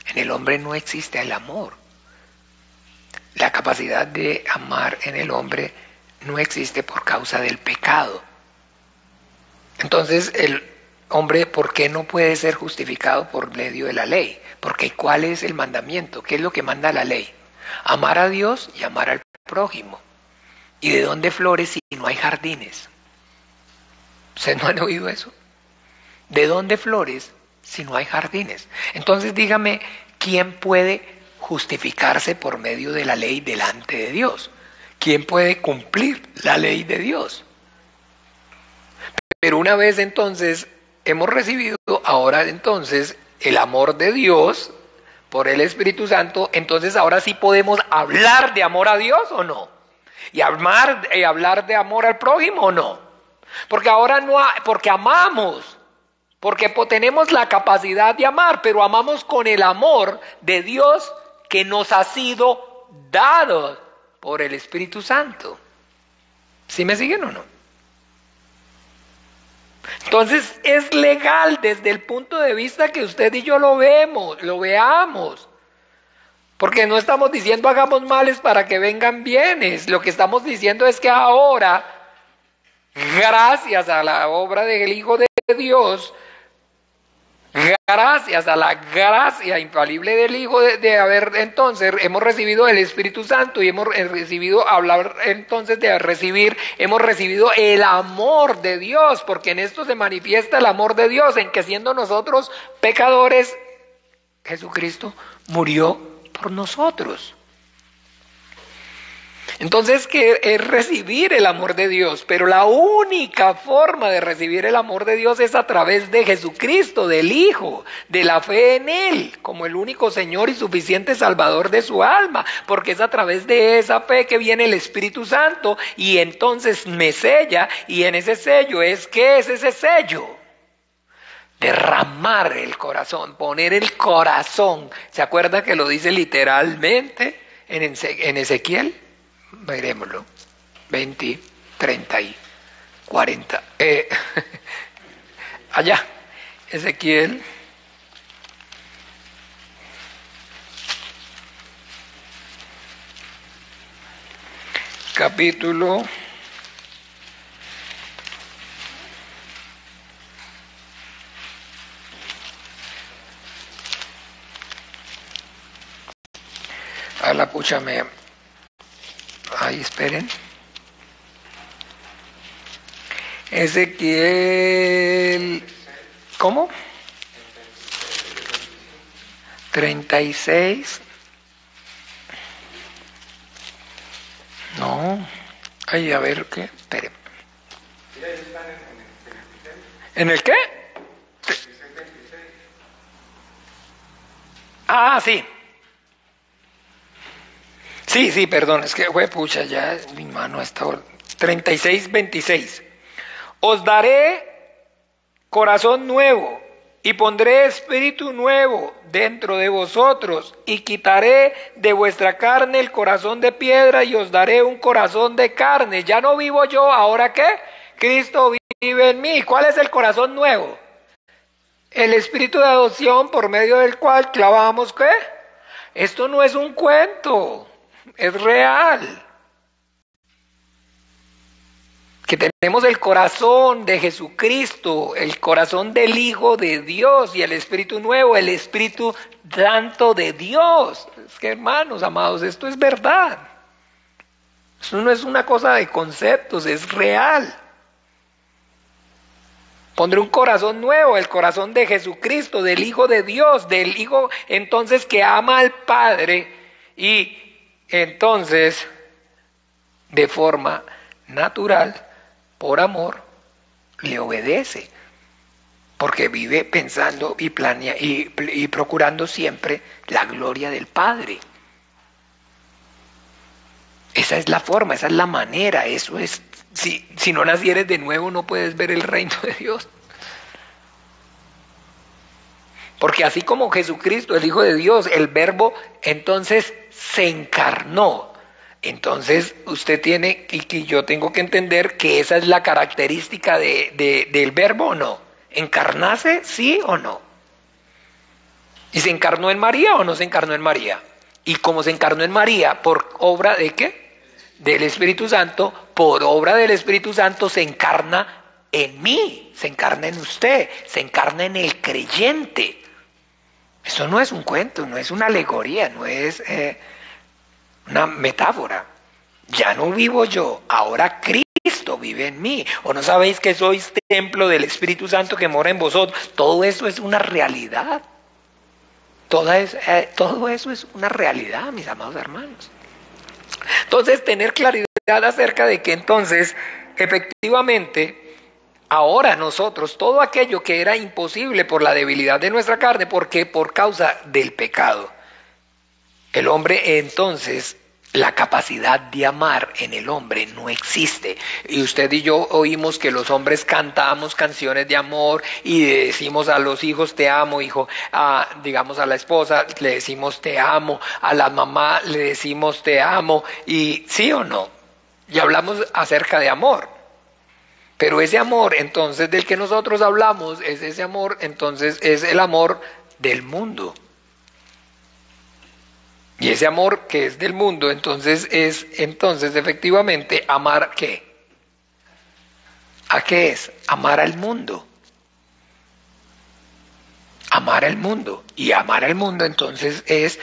En el hombre no existe el amor. La capacidad de amar en el hombre no existe por causa del pecado. Entonces, el hombre, ¿por qué no puede ser justificado por medio de la ley? Porque ¿cuál es el mandamiento? ¿Qué es lo que manda la ley? Amar a Dios y amar al prójimo. ¿Y de dónde flores si no hay jardines? ¿Ustedes no han oído eso? ¿De dónde flores si no hay jardines? Entonces dígame, ¿quién puede justificarse por medio de la ley delante de Dios? ¿Quién puede cumplir la ley de Dios? Pero una vez entonces hemos recibido ahora entonces el amor de Dios por el Espíritu Santo, entonces ahora sí podemos hablar de amor a Dios o no, y hablar de amor al prójimo o no, porque ahora no, porque amamos, porque tenemos la capacidad de amar, pero amamos con el amor de Dios que nos ha sido dado por el Espíritu Santo. ¿Sí me siguen o no? Entonces es legal desde el punto de vista que usted y yo lo veamos. Porque no estamos diciendo hagamos males para que vengan bienes. Lo que estamos diciendo es que ahora, gracias a la obra del Hijo de Dios, gracias a la gracia infalible del Hijo de haber entonces, hemos recibido el Espíritu Santo y hemos recibido, hablar entonces de recibir, hemos recibido el amor de Dios, porque en esto se manifiesta el amor de Dios, en que siendo nosotros pecadores, Jesucristo murió por nosotros. Entonces, que es recibir el amor de Dios, pero la única forma de recibir el amor de Dios es a través de Jesucristo, del Hijo, de la fe en Él, como el único Señor y suficiente Salvador de su alma, porque es a través de esa fe que viene el Espíritu Santo y entonces me sella, y en ese sello ¿qué es ese sello? Derramar el corazón, poner el corazón. ¿Se acuerda que lo dice literalmente en Ezequiel? Veremoslo, 20, 30 y 40. Allá, Ezequiel. Capítulo 8. Ahí, esperen. Ezequiel, ¿cómo? 36. No. Ay, a ver, ¿qué? Esperen. ¿En el qué? Ah, sí. Sí, perdón, es que fue pucha, ya mi mano está 36, 26. Os daré corazón nuevo y pondré espíritu nuevo dentro de vosotros y quitaré de vuestra carne el corazón de piedra y os daré un corazón de carne. Ya no vivo yo, ¿ahora qué? Cristo vive en mí. ¿Cuál es el corazón nuevo? El espíritu de adopción por medio del cual clavamos ¿qué? Esto no es un cuento. Es real. Que tenemos el corazón de Jesucristo, el corazón del Hijo de Dios y el Espíritu Nuevo, el Espíritu Santo de Dios. Es que hermanos amados, esto es verdad. Esto no es una cosa de conceptos, es real. Pondré un corazón nuevo, el corazón de Jesucristo, del Hijo de Dios, del Hijo entonces que ama al Padre y entonces, de forma natural, por amor, le obedece, porque vive pensando y planea y procurando siempre la gloria del Padre. Esa es la forma, esa es la manera, eso es, si no nacieres de nuevo no puedes ver el reino de Dios. Porque así como Jesucristo, el Hijo de Dios, el Verbo, entonces se encarnó. Entonces usted tiene, y yo tengo que entender que esa es la característica del Verbo o no. ¿Encarnarse, sí o no? ¿Y se encarnó en María o no se encarnó en María? Y como se encarnó en María, ¿por obra de qué? Del Espíritu Santo, por obra del Espíritu Santo se encarna en mí, se encarna en usted, se encarna en el creyente. Eso no es un cuento, no es una alegoría, no es una metáfora. Ya no vivo yo, ahora Cristo vive en mí. ¿O no sabéis que sois templo del Espíritu Santo que mora en vosotros? Todo eso es una realidad. Todo eso es una realidad, mis amados hermanos. Entonces, tener claridad acerca de que entonces, efectivamente, ahora nosotros, todo aquello que era imposible por la debilidad de nuestra carne, ¿por qué? Por causa del pecado. El hombre entonces, la capacidad de amar en el hombre no existe. Y usted y yo oímos que los hombres cantamos canciones de amor y decimos a los hijos te amo, hijo, digamos a la esposa le decimos te amo, a la mamá le decimos te amo, y sí o no, y hablamos acerca de amor. Pero ese amor, entonces, del que nosotros hablamos, es ese amor, entonces, es el amor del mundo. Y ese amor que es del mundo, entonces, es, entonces, efectivamente, amar ¿qué? ¿A qué es? Amar al mundo. Amar al mundo. Y amar al mundo, entonces, es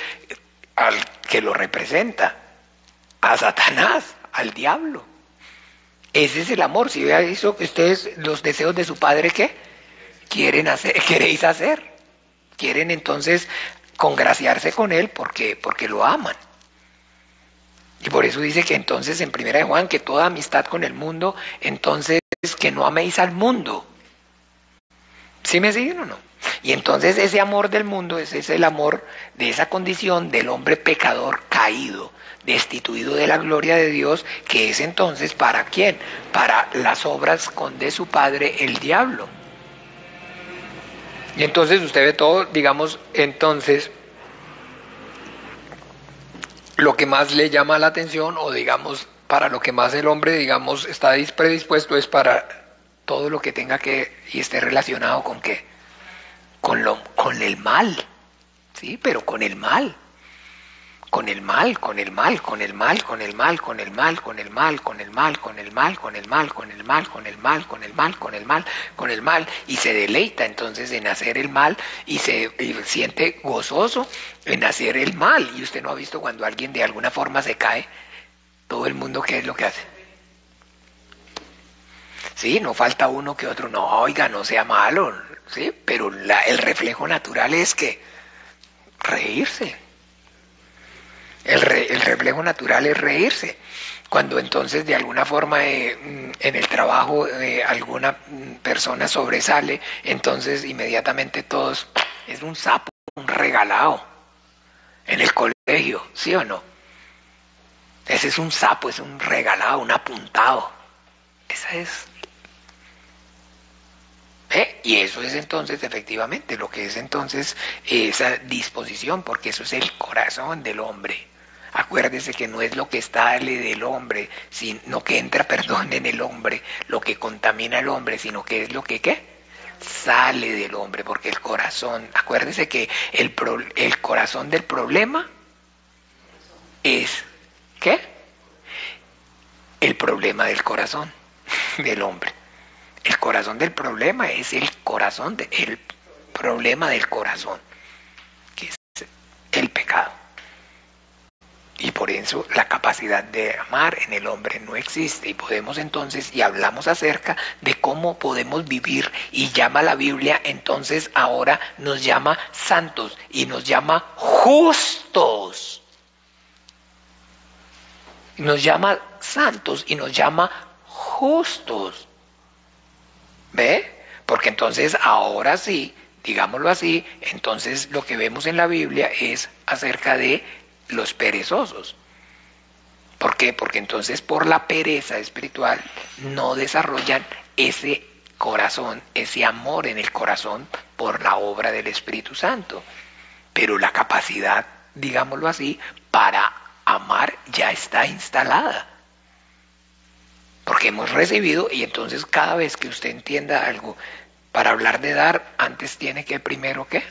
al que lo representa, a Satanás, al diablo. Ese es el amor. Si vea eso, ustedes, los deseos de su padre, ¿qué? Queréis hacer. Quieren entonces congraciarse con él porque lo aman. Y por eso dice que entonces en 1 de Juan, que toda amistad con el mundo, entonces que no améis al mundo. ¿Sí me siguen o no? Y entonces ese amor del mundo, ese es el amor de esa condición del hombre pecador caído, destituido de la gloria de Dios, que es entonces ¿para quién? Para las obras de su padre, el diablo. Y entonces usted ve todo, digamos, entonces, lo que más le llama la atención, o digamos, para lo que más el hombre, digamos, está predispuesto, es para todo lo que tenga que, y esté relacionado con qué, con el mal, ¿sí? Pero con el mal. Con el mal, con el mal, con el mal, con el mal, con el mal, con el mal, con el mal, con el mal, con el mal, con el mal, con el mal, con el mal, con el mal, con el mal, y se deleita entonces en hacer el mal y se siente gozoso en hacer el mal. Y usted no ha visto cuando alguien de alguna forma se cae, todo el mundo ¿qué es lo que hace? Sí, no falta uno que otro, no, oiga, no sea malo, sí, pero el reflejo natural es que reírse. El reflejo natural es reírse. Cuando entonces de alguna forma en el trabajo alguna persona sobresale, entonces inmediatamente todos, es un sapo, un regalado. En el colegio, ¿sí o no? Ese es un sapo, es un regalado, un apuntado. Esa es. Y eso es entonces efectivamente lo que es entonces esa disposición, porque eso es el corazón del hombre. Acuérdese que no es lo que sale del hombre, sino que entra, perdón, en el hombre, lo que contamina al hombre, sino que es lo que ¿qué? Sale del hombre, porque el corazón, acuérdese que el corazón del problema es ¿qué? El problema del corazón del hombre. El corazón del problema es el problema del corazón, que es el pecado. Y por eso la capacidad de amar en el hombre no existe. Y podemos entonces, y hablamos acerca de cómo podemos vivir, y llama la Biblia, entonces ahora nos llama santos y nos llama justos. Nos llama santos y nos llama justos. ¿Ve? Porque entonces ahora sí, digámoslo así, entonces lo que vemos en la Biblia es acerca de los perezosos. ¿Por qué? Porque entonces por la pereza espiritual no desarrollan ese corazón, ese amor en el corazón por la obra del Espíritu Santo. Pero la capacidad, digámoslo así, para amar ya está instalada. Porque hemos recibido, y entonces cada vez que usted entienda algo, para hablar de dar, antes tiene que primero ¿qué?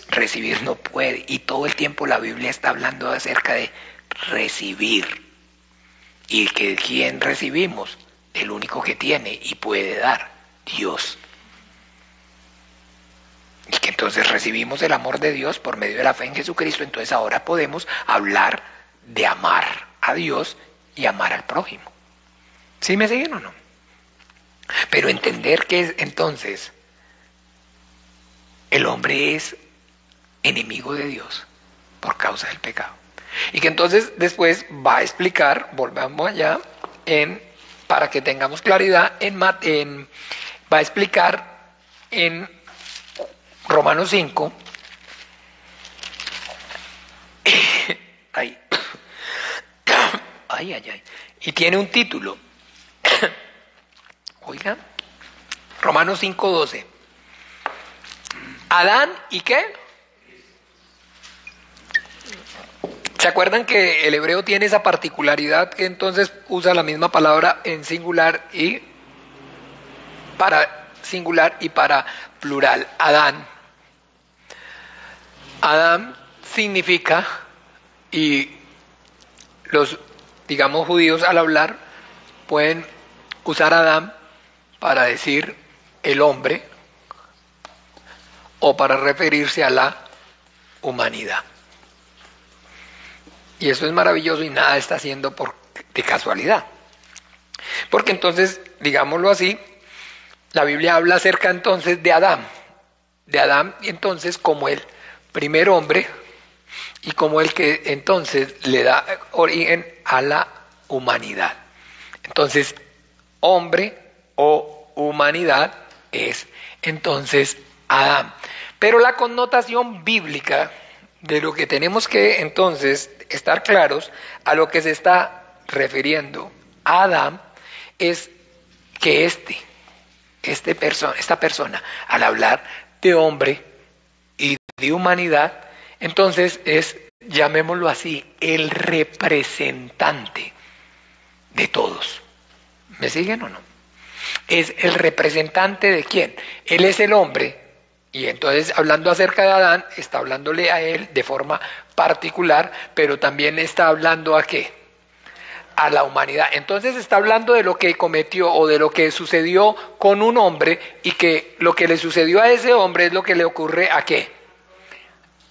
Recibir. No puede. Y todo el tiempo la Biblia está hablando acerca de recibir. Y que ¿quién recibimos? El único que tiene y puede dar, Dios. Y que entonces recibimos el amor de Dios por medio de la fe en Jesucristo. Entonces ahora podemos hablar de amar a Dios y amar al prójimo. ¿Sí me siguen o no? Pero entender que entonces el hombre es enemigo de Dios por causa del pecado. Y que entonces después va a explicar, volvamos allá, para que tengamos claridad, va a explicar en Romanos 5, ay, y tiene un título. Oiga, Romanos 5:12. Adán y ¿qué? ¿Se acuerdan que el hebreo tiene esa particularidad que entonces usa la misma palabra en singular y para singular y para plural, Adán. Adán significa, y los, digamos, judíos al hablar pueden usar Adán para decir el hombre o para referirse a la humanidad. Y eso es maravilloso y nada está haciendo de casualidad. Porque entonces, digámoslo así, la Biblia habla acerca entonces de Adán entonces como el primer hombre y como el que entonces le da origen a la humanidad. Entonces, hombre o humanidad es entonces Adán. Pero la connotación bíblica de lo que tenemos que entonces estar claros a lo que se está refiriendo a Adán es que esta persona, al hablar de hombre y de humanidad, entonces es, llamémoslo así, el representante de todos. ¿Me siguen o no? Es el representante de quién. Él es el hombre, y entonces hablando acerca de Adán, está hablándole a él de forma particular, pero también está hablando ¿a qué? A la humanidad. Entonces está hablando de lo que cometió o de lo que sucedió con un hombre, y que lo que le sucedió a ese hombre es lo que le ocurre ¿a qué?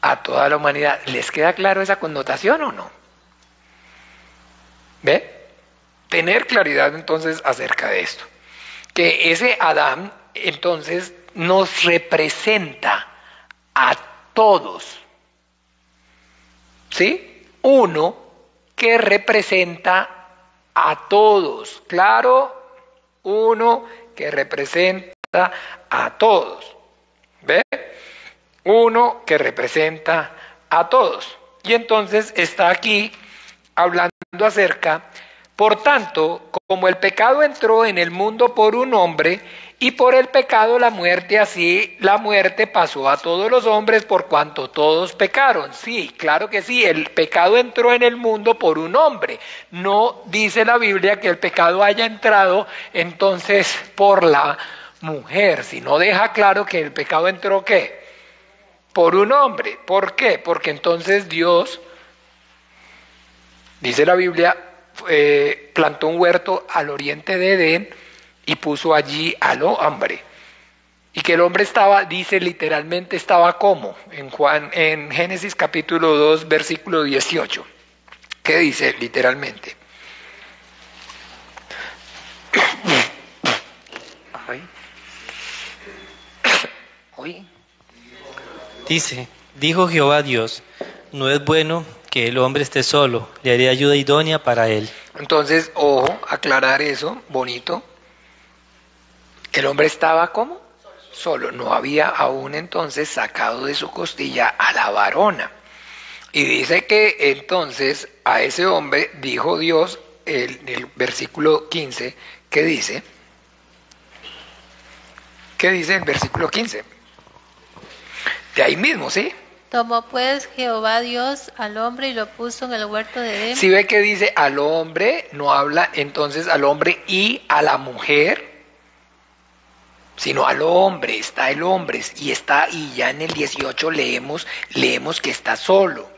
A toda la humanidad. ¿Les queda claro esa connotación o no? ¿Ve? Tener claridad entonces acerca de esto. Que ese Adán entonces nos representa a todos. ¿Sí? Uno que representa a todos. Claro, uno que representa a todos. ¿Ve? Uno que representa a todos. Y entonces está aquí hablando acerca, por tanto, como el pecado entró en el mundo por un hombre, y por el pecado la muerte, así la muerte pasó a todos los hombres por cuanto todos pecaron. Sí, claro que sí, el pecado entró en el mundo por un hombre. No dice la Biblia que el pecado haya entrado entonces por la mujer, sino deja claro que el pecado entró ¿qué? Por un hombre. ¿Por qué? Porque entonces Dios, dice la Biblia, plantó un huerto al oriente de Edén y puso allí al hombre. Y que el hombre estaba, dice literalmente, estaba como en Génesis capítulo 2, versículo 18. ¿Qué dice literalmente? Dice, dijo Jehová Dios, no es bueno que el hombre esté solo, le haré ayuda idónea para él. Entonces, ojo, aclarar eso, bonito. El hombre estaba ¿cómo? Solo. No había aún entonces sacado de su costilla a la varona. Y dice que entonces a ese hombre dijo Dios, el versículo 15, ¿qué dice? ¿Qué dice el versículo 15? De ahí mismo, ¿sí? Tomó pues Jehová Dios al hombre y lo puso en el huerto de Edén. Si ve que dice al hombre, no habla entonces al hombre y a la mujer, sino al hombre, está el hombre, y ya en el 18 leemos que está solo.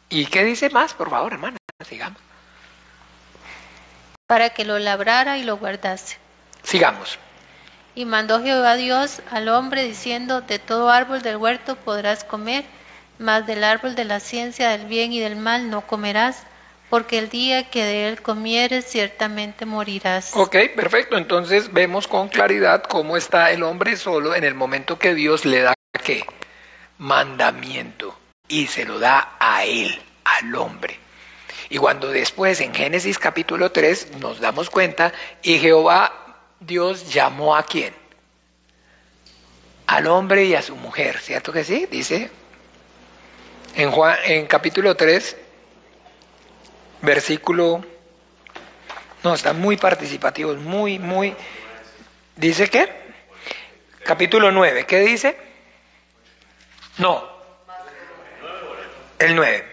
¿Y qué dice más, por favor, hermana? Sigamos. Para que lo labrara y lo guardase. Sigamos. Y mandó Jehová Dios al hombre diciendo, de todo árbol del huerto podrás comer, mas del árbol de la ciencia del bien y del mal no comerás, porque el día que de él comieres ciertamente morirás. Ok, perfecto. Entonces vemos con claridad cómo está el hombre solo en el momento que Dios le da ¿qué? Mandamiento, y se lo da a él, al hombre. Y cuando después en Génesis capítulo 3 nos damos cuenta, y Jehová Dios llamó ¿a quién? Al hombre y a su mujer, ¿cierto que sí? Dice en capítulo 3, versículo, no, están muy participativos, muy, ¿dice qué? Capítulo 9, ¿qué dice? No, el 9.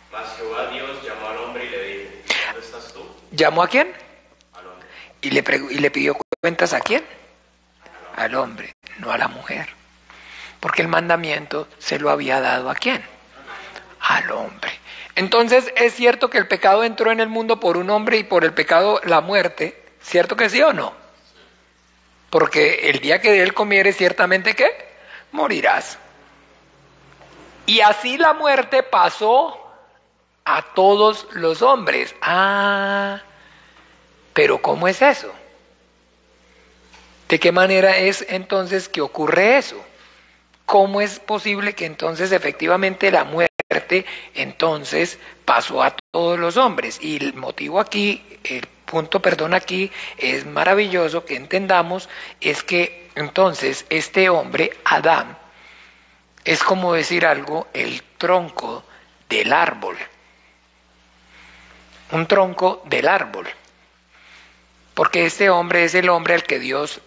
Mas Jehová Dios llamó al hombre y le dijo, ¿dónde estás tú? ¿Llamó a quién? Al hombre. Y le pidió cuentas a quién? Al hombre, no a la mujer. Porque el mandamiento se lo había dado ¿a quién? Al hombre. Entonces, ¿es cierto que el pecado entró en el mundo por un hombre y por el pecado la muerte? ¿Cierto que sí o no? Porque el día que de él comieres, ciertamente ¿qué? Morirás. Y así la muerte pasó a todos los hombres. Ah, pero ¿cómo es eso? ¿De qué manera es entonces que ocurre eso? ¿Cómo es posible que entonces efectivamente la muerte entonces pasó a todos los hombres? Y el motivo aquí, el punto, perdón, aquí es maravilloso que entendamos, es que entonces este hombre, Adán, es como decir algo, el tronco del árbol. Un tronco del árbol. Porque este hombre es el hombre al que Dios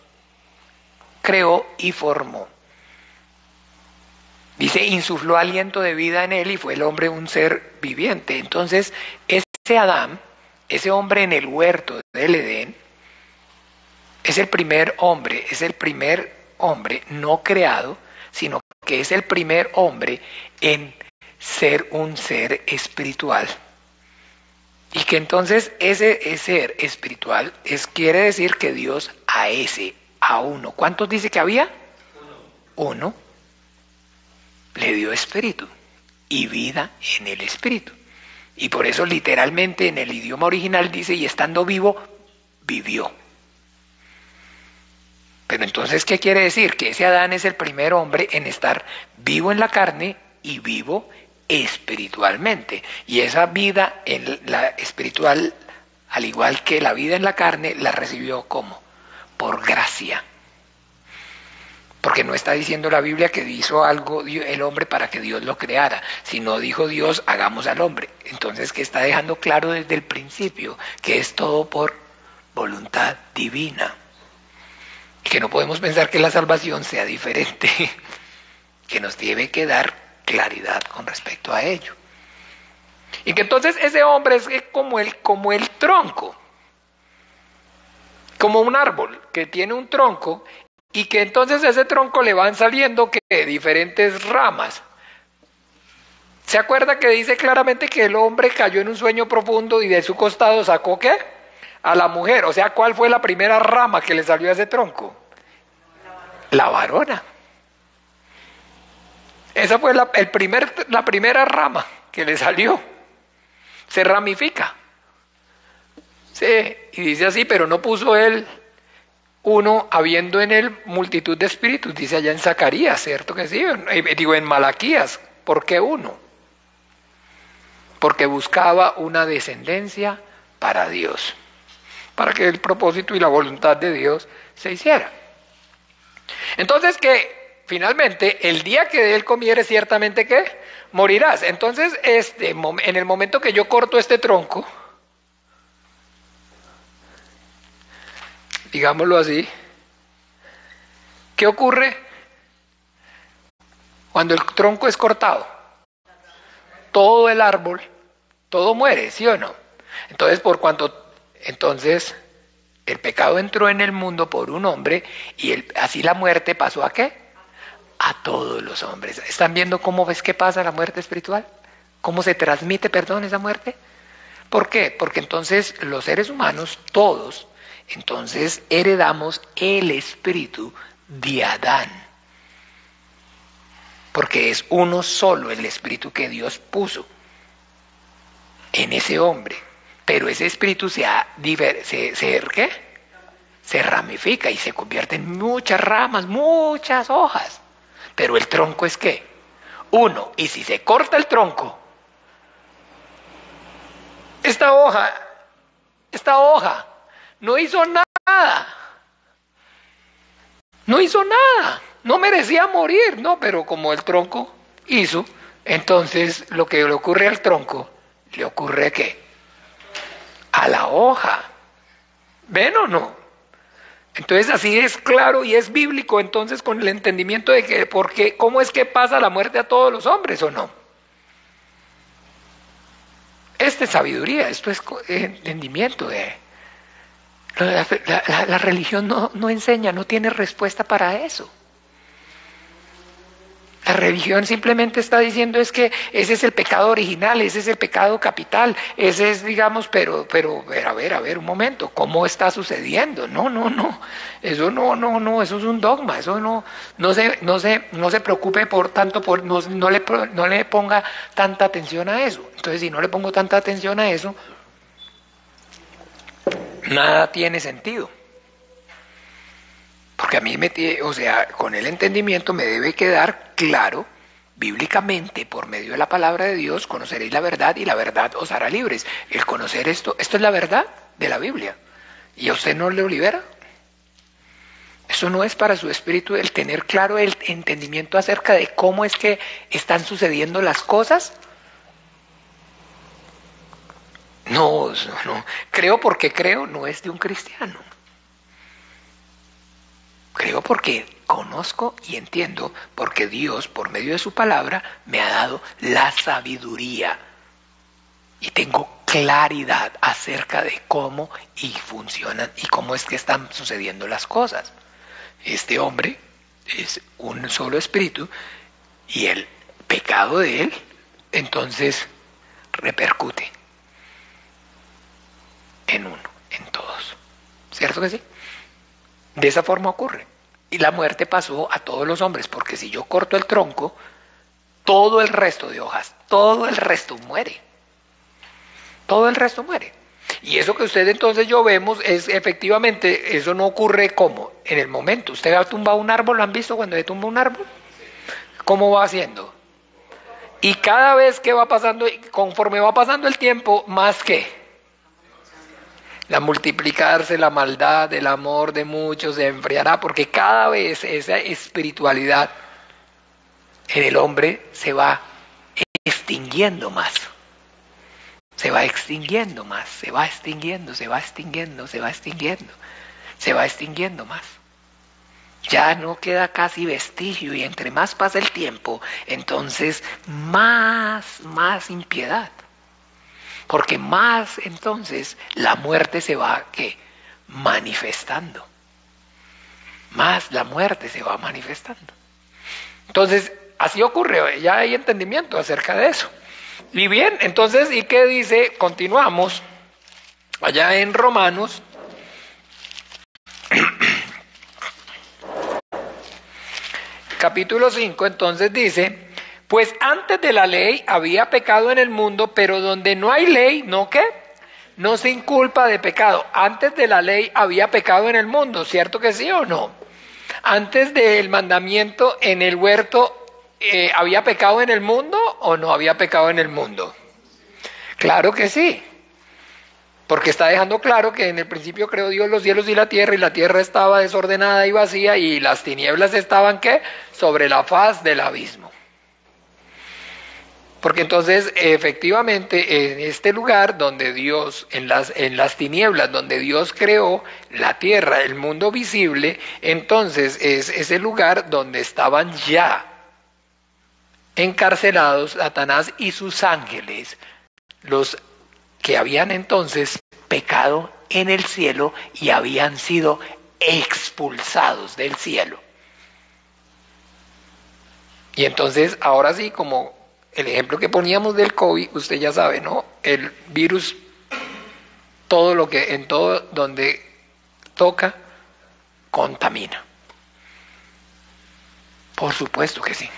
creó y formó. Dice, insufló aliento de vida en él y fue el hombre un ser viviente. Entonces, ese Adán, ese hombre en el huerto del Edén, es el primer hombre no creado, sino que es el primer hombre en ser un ser espiritual. Y que entonces ese ser espiritual quiere decir que Dios a uno, ¿cuántos dice que había? Uno. Le dio espíritu y vida en el espíritu. Y por eso literalmente en el idioma original dice, y estando vivo, vivió. Pero entonces, ¿qué quiere decir? Que ese Adán es el primer hombre en estar vivo en la carne y vivo espiritualmente. Y esa vida en la espiritual, al igual que la vida en la carne, la recibió ¿cómo? Por gracia. Porque no está diciendo la Biblia que hizo algo el hombre para que Dios lo creara, sino dijo Dios, hagamos al hombre. Entonces, que está dejando claro desde el principio que es todo por voluntad divina. Que no podemos pensar que la salvación sea diferente, que nos debe que dar claridad con respecto a ello. Y que entonces ese hombre es como el tronco, como un árbol que tiene un tronco, y que entonces a ese tronco le van saliendo diferentes ramas. ¿Se acuerda que dice claramente que el hombre cayó en un sueño profundo y de su costado sacó ¿qué? A la mujer. O sea, ¿cuál fue la primera rama que le salió a ese tronco? La varona. Esa fue la primera rama que le salió. Se ramifica. Sí, y dice así, pero no puso él uno habiendo en él multitud de espíritus, dice allá en Zacarías, ¿cierto que sí? Digo, en Malaquías, ¿por qué uno? Porque buscaba una descendencia para Dios, para que el propósito y la voluntad de Dios se hiciera. Entonces que finalmente el día que de él comieres ciertamente ¿qué? Morirás. Entonces en el momento que yo corto este tronco, digámoslo así, ¿qué ocurre cuando el tronco es cortado? Todo el árbol, todo muere, ¿sí o no? Entonces, entonces el pecado entró en el mundo por un hombre y así la muerte pasó ¿a qué? A todos los hombres. ¿Están viendo cómo ves que pasa la muerte espiritual? ¿Cómo se transmite, esa muerte? ¿Por qué? Porque entonces los seres humanos, todos, entonces heredamos el espíritu de Adán. Porque es uno solo el espíritu que Dios puso en ese hombre. Pero ese espíritu se ramifica y se convierte en muchas ramas, muchas hojas. Pero el tronco es ¿qué? Uno. Y si se corta el tronco, esta hoja no hizo nada. No hizo nada. No merecía morir, ¿no? Pero como el tronco hizo, entonces lo que le ocurre al tronco, le ocurre ¿qué? A la hoja. ¿Ven o no? Entonces así es claro y es bíblico entonces con el entendimiento de que ¿cómo es que pasa la muerte a todos los hombres o no? Esta es sabiduría, esto es entendimiento de La religión no enseña, no tiene respuesta para eso. La religión simplemente está diciendo es que ese es el pecado original, ese es el pecado capital, ese es, digamos, pero a ver, un momento, ¿cómo está sucediendo? No, eso no, eso es un dogma, eso no se preocupe por tanto, no le ponga tanta atención a eso. Entonces, si no le pongo tanta atención a eso, nada tiene sentido. Porque a mí, con el entendimiento me debe quedar claro, bíblicamente, por medio de la palabra de Dios, conoceréis la verdad y la verdad os hará libres. El conocer esto es la verdad de la Biblia. ¿Y a usted no le libera? Eso no es para su espíritu el tener claro el entendimiento acerca de cómo es que están sucediendo las cosas. No. Creo porque creo, no es de un cristiano. Creo porque conozco y entiendo, porque Dios, por medio de su palabra, me ha dado la sabiduría. Y tengo claridad acerca de cómo y funcionan y cómo es que están sucediendo las cosas. Este hombre es un solo espíritu y el pecado de él, entonces, repercute en uno, en todos. ¿Cierto que sí? De esa forma ocurre. Y la muerte pasó a todos los hombres, porque si yo corto el tronco, todo el resto de hojas, todo el resto muere. Todo el resto muere. Y eso que usted entonces yo vemos es efectivamente, eso no ocurre como en el momento. ¿Usted ha tumbado un árbol? ¿Lo han visto cuando se tumba un árbol? ¿Cómo va haciendo? Y cada vez que va pasando, conforme va pasando el tiempo, más que la multiplicarse, la maldad, el amor de muchos se enfriará, porque cada vez esa espiritualidad en el hombre se va extinguiendo más. Se va extinguiendo más, se va extinguiendo más. Ya no queda casi vestigio y entre más pasa el tiempo, entonces más impiedad. Porque más entonces la muerte se va manifestando. Más la muerte se va manifestando. Entonces, así ocurre, ya hay entendimiento acerca de eso. Y bien, entonces, ¿y qué dice? Continuamos allá en Romanos. Capítulo 5, entonces dice: pues antes de la ley había pecado en el mundo, pero donde no hay ley, ¿no qué? No se inculpa de pecado. Antes de la ley había pecado en el mundo, ¿cierto que sí o no? Antes del mandamiento en el huerto, ¿había pecado en el mundo o no había pecado en el mundo? Claro que sí. Porque está dejando claro que en el principio creó Dios los cielos y la tierra estaba desordenada y vacía, y las tinieblas estaban, ¿qué? Sobre la faz del abismo. Porque entonces, efectivamente, en este lugar donde Dios, en las tinieblas, donde Dios creó la tierra, el mundo visible, entonces es ese lugar donde estaban ya encarcelados Satanás y sus ángeles, los que habían entonces pecado en el cielo y habían sido expulsados del cielo. Y entonces, ahora sí, como el ejemplo que poníamos del COVID, usted ya sabe, ¿no? El virus, en todo donde toca, contamina. Por supuesto que sí.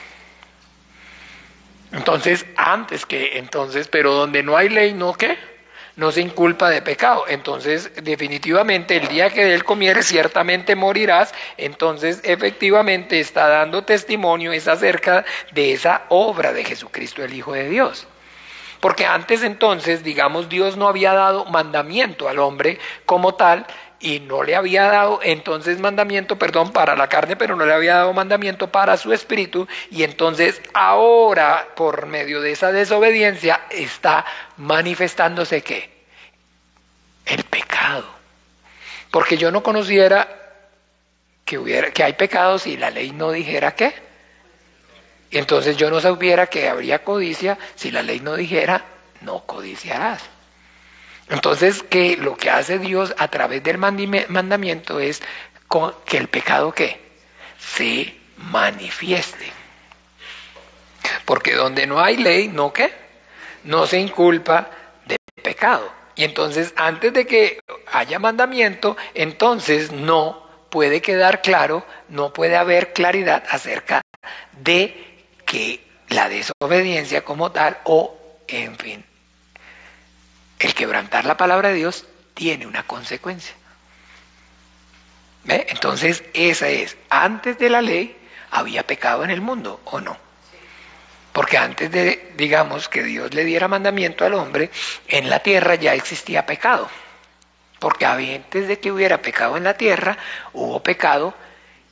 Entonces, pero donde no hay ley, ¿no qué? No se inculpa de pecado. Entonces, definitivamente, el día que de él comieres, ciertamente morirás. Entonces, efectivamente, está dando testimonio, es acerca de esa obra de Jesucristo, el Hijo de Dios. Porque antes entonces, digamos, Dios no había dado mandamiento al hombre como tal, y no le había dado entonces mandamiento, para la carne, pero no le había dado mandamiento para su espíritu, y entonces ahora, por medio de esa desobediencia, está manifestándose ¿qué? El pecado. Porque yo no conociera que hay pecados si la ley no dijera qué. Y entonces yo no supiera que habría codicia si la ley no dijera, no codiciarás. Entonces, que lo que hace Dios a través del mandamiento es que el pecado ¿qué? Se manifieste. Porque donde no hay ley, ¿no qué? No se inculpa de pecado. Y entonces, antes de que haya mandamiento, entonces no puede quedar claro, no puede haber claridad acerca de que la desobediencia como tal o, en fin, el quebrantar la palabra de Dios tiene una consecuencia. ¿Ve? Entonces, esa es, antes de la ley había pecado en el mundo, ¿o no? Porque antes de, digamos, que Dios le diera mandamiento al hombre, en la tierra ya existía pecado. Porque antes de que hubiera pecado en la tierra, hubo pecado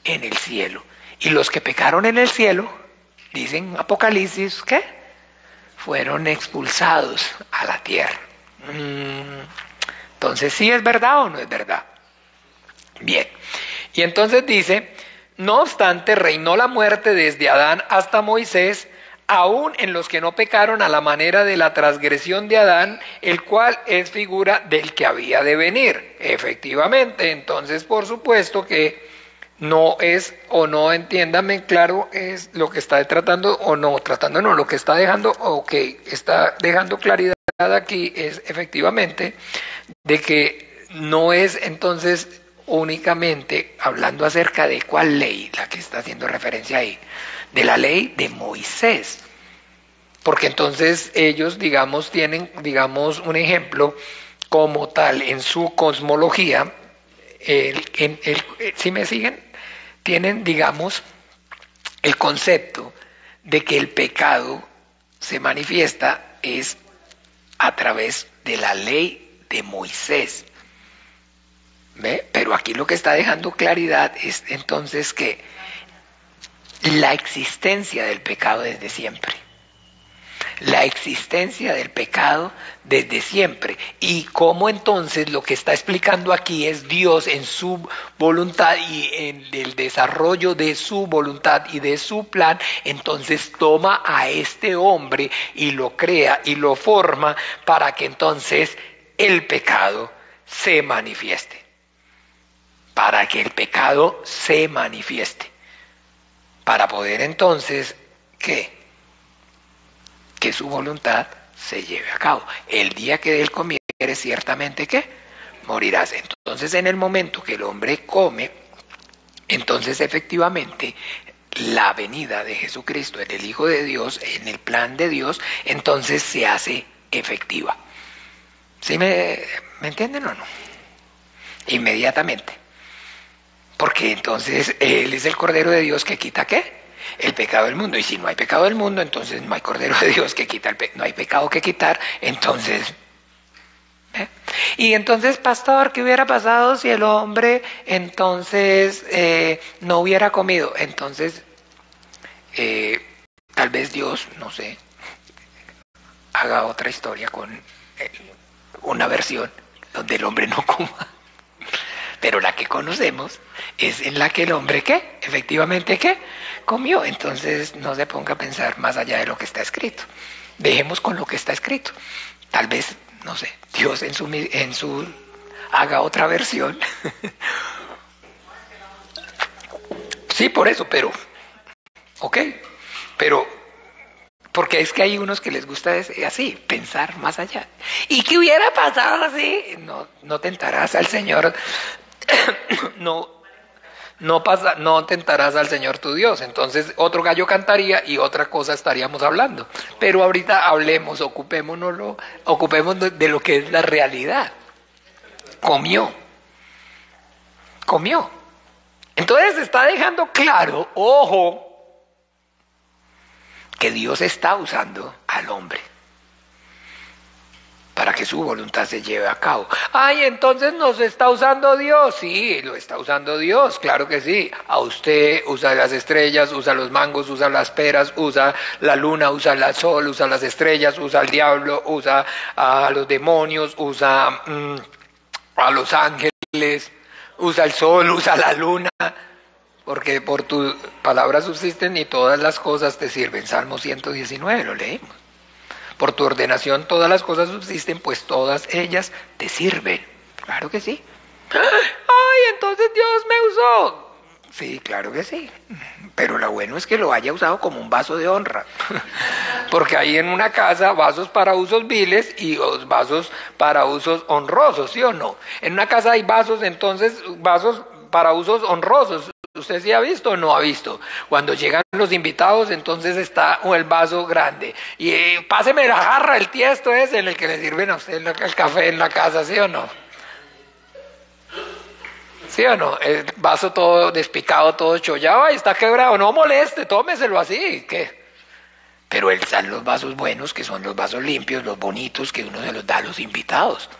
en el cielo. Y los que pecaron en el cielo, dicen Apocalipsis, ¿qué? Fueron expulsados a la tierra. Entonces, ¿sí es verdad o no es verdad? Bien. Y entonces dice, no obstante, reinó la muerte desde Adán hasta Moisés, aún en los que no pecaron a la manera de la transgresión de Adán, el cual es figura del que había de venir. Efectivamente, entonces por supuesto que no es, o no entiéndame claro, es lo que está tratando, o no, tratando no, lo que está dejando, o que está dejando claridad aquí es efectivamente de que no es entonces únicamente hablando acerca de cuál ley, la que está haciendo referencia ahí, de la ley de Moisés, porque entonces ellos, digamos, tienen, digamos, un ejemplo como tal en su cosmología, ¿sí me siguen? Tienen, digamos, el concepto de que el pecado se manifiesta es a través de la ley de Moisés. ¿Ve? Pero aquí lo que está dejando claridad es entonces que la existencia del pecado desde siempre. La existencia del pecado desde siempre. Y cómo entonces lo que está explicando aquí es Dios en su voluntad y en el desarrollo de su voluntad y de su plan, entonces toma a este hombre y lo crea y lo forma para que entonces el pecado se manifieste. Para que el pecado se manifieste. Para poder entonces, ¿qué? Que su voluntad se lleve a cabo. El día que él comiere, ciertamente, ¿qué? Morirás. Entonces, en el momento que el hombre come, entonces efectivamente la venida de Jesucristo en el Hijo de Dios, en el plan de Dios, entonces se hace efectiva. ¿Sí me entienden o no? Inmediatamente. Porque entonces Él es el Cordero de Dios que quita ¿qué? El pecado del mundo. Y si no hay pecado del mundo, entonces no hay Cordero de Dios que quita no hay pecado que quitar, entonces... Y entonces, pastor, ¿qué hubiera pasado si el hombre entonces no hubiera comido? Entonces, tal vez Dios, no sé, haga otra historia con una versión donde el hombre no coma. Pero la que conocemos es en la que el hombre, ¿qué? Efectivamente, ¿qué? Comió. Entonces no se ponga a pensar más allá de lo que está escrito. Dejemos con lo que está escrito. Tal vez, no sé, Dios en su haga otra versión. Sí, por eso, pero, ok, pero, porque es que hay unos que les gusta así, pensar más allá. ¿Y qué hubiera pasado así? No tentarás al Señor, no tentarás al Señor tu Dios. Entonces otro gallo cantaría y otra cosa estaríamos hablando. Pero ahorita ocupémonos de lo que es la realidad. Comió. Entonces está dejando claro, ojo, que Dios está usando al hombre para que su voluntad se lleve a cabo. Ay, entonces nos está usando Dios. Sí, lo está usando Dios, claro que sí. A usted usa las estrellas, usa los mangos, usa las peras, usa la luna, usa el sol, usa las estrellas, usa al diablo, usa a los demonios, usa a los ángeles, usa el sol, usa la luna. Porque por tu palabra subsisten y todas las cosas te sirven. Salmo 119, lo leímos. Por tu ordenación todas las cosas subsisten, pues todas ellas te sirven. Claro que sí. ¡Ay, entonces Dios me usó! Sí, claro que sí. Pero lo bueno es que lo haya usado como un vaso de honra. Porque hay en una casa vasos para usos viles y vasos para usos honrosos, ¿sí o no? En una casa hay vasos, entonces, vasos para usos honrosos. ¿Usted sí ha visto o no ha visto? Cuando llegan los invitados, entonces está el vaso grande. Y páseme la jarra, el tiesto ese en el que le sirven a usted el café en la casa, ¿sí o no? ¿Sí o no? El vaso todo despicado, todo chollado, y está quebrado. No moleste, tómeselo así. ¿Qué? Pero están los vasos buenos, que son los vasos limpios, los bonitos, que uno se los da a los invitados.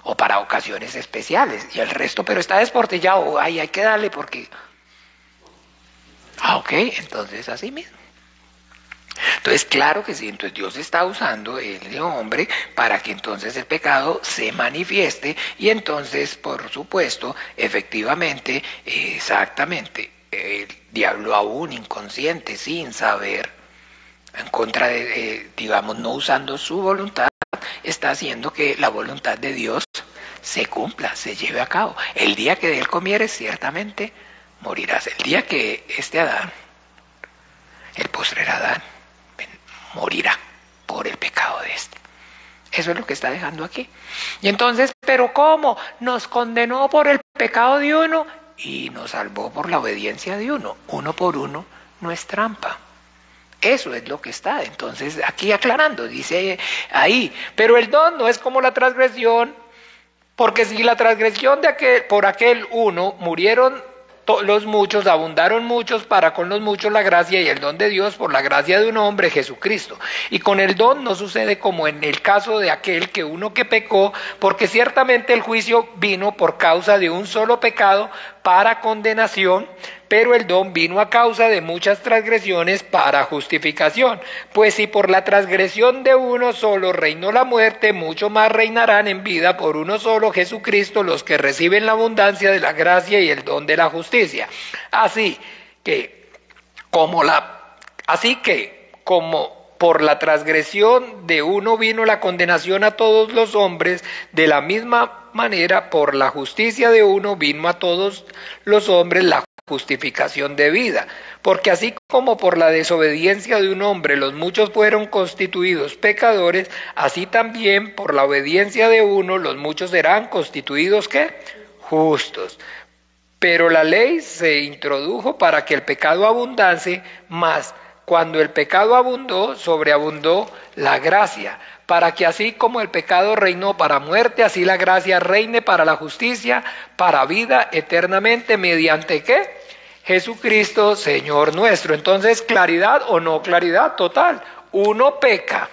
O para ocasiones especiales. Y el resto, pero está desportillado. Ay, hay que darle porque... Ah, ok, entonces así mismo. Entonces, claro que sí, entonces Dios está usando el hombre para que entonces el pecado se manifieste y entonces, por supuesto, efectivamente, exactamente, el diablo aún inconsciente, sin saber, en contra de, digamos, no usando su voluntad, está haciendo que la voluntad de Dios se cumpla, se lleve a cabo. El día que de él comieres, ciertamente morirás. El día que este Adán, el postrer Adán, morirá por el pecado de este. Eso es lo que está dejando aquí. Y entonces, ¿pero cómo? Nos condenó por el pecado de uno y nos salvó por la obediencia de uno. Uno por uno no es trampa. Eso es lo que está. Entonces, aquí aclarando, dice ahí, pero el don no es como la transgresión, porque si la transgresión de por aquel uno murieron los muchos, abundaron muchos para con los muchos la gracia y el don de Dios por la gracia de un hombre, Jesucristo. Y con el don no sucede como en el caso de aquel que uno que pecó, porque ciertamente el juicio vino por causa de un solo pecado para condenación, pero el don vino a causa de muchas transgresiones para justificación. Pues si por la transgresión de uno solo reinó la muerte, mucho más reinarán en vida por uno solo, Jesucristo, los que reciben la abundancia de la gracia y el don de la justicia. Así que, como por la transgresión de uno vino la condenación a todos los hombres, de la misma manera, por la justicia de uno vino a todos los hombres la justificación de vida. Porque así como por la desobediencia de un hombre los muchos fueron constituidos pecadores, así también por la obediencia de uno los muchos serán constituidos ¿qué? Justos. Pero la ley se introdujo para que el pecado abundase, mas cuando el pecado abundó, sobreabundó la gracia, para que así como el pecado reinó para muerte, así la gracia reine para la justicia, para vida eternamente, mediante ¿qué? Jesucristo, Señor nuestro. Entonces, ¿claridad o no claridad? Total. Uno peca.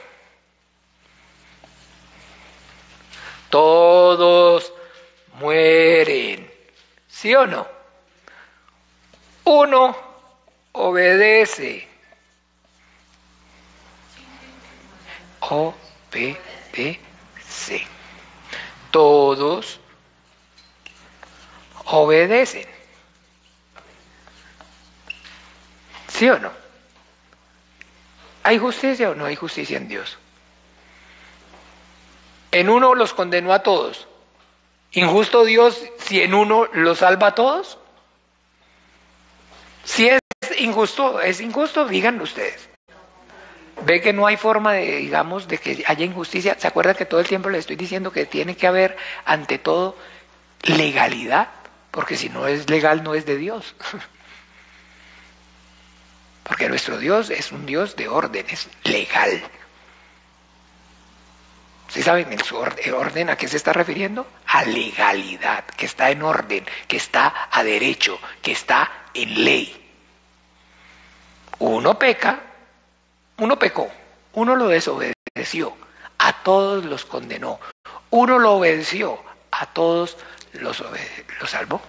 Todos mueren. ¿Sí o no? Uno obedece. Obedece. Todos obedecen. ¿Sí o no? ¿Hay justicia o no hay justicia en Dios? En uno los condenó a todos. ¿Injusto Dios si en uno los salva a todos? Si es injusto, díganlo ustedes. Ve que no hay forma de, digamos, de que haya injusticia. ¿Se acuerdan que todo el tiempo le estoy diciendo que tiene que haber, ante todo, legalidad? Porque si no es legal, no es de Dios. Porque nuestro Dios es un Dios de orden, es legal. ¿Sí saben el orden a qué se está refiriendo? A legalidad, que está en orden, que está a derecho, que está en ley. Uno pecó, uno lo desobedeció, a todos los condenó. Uno lo obedeció, a todos los salvó.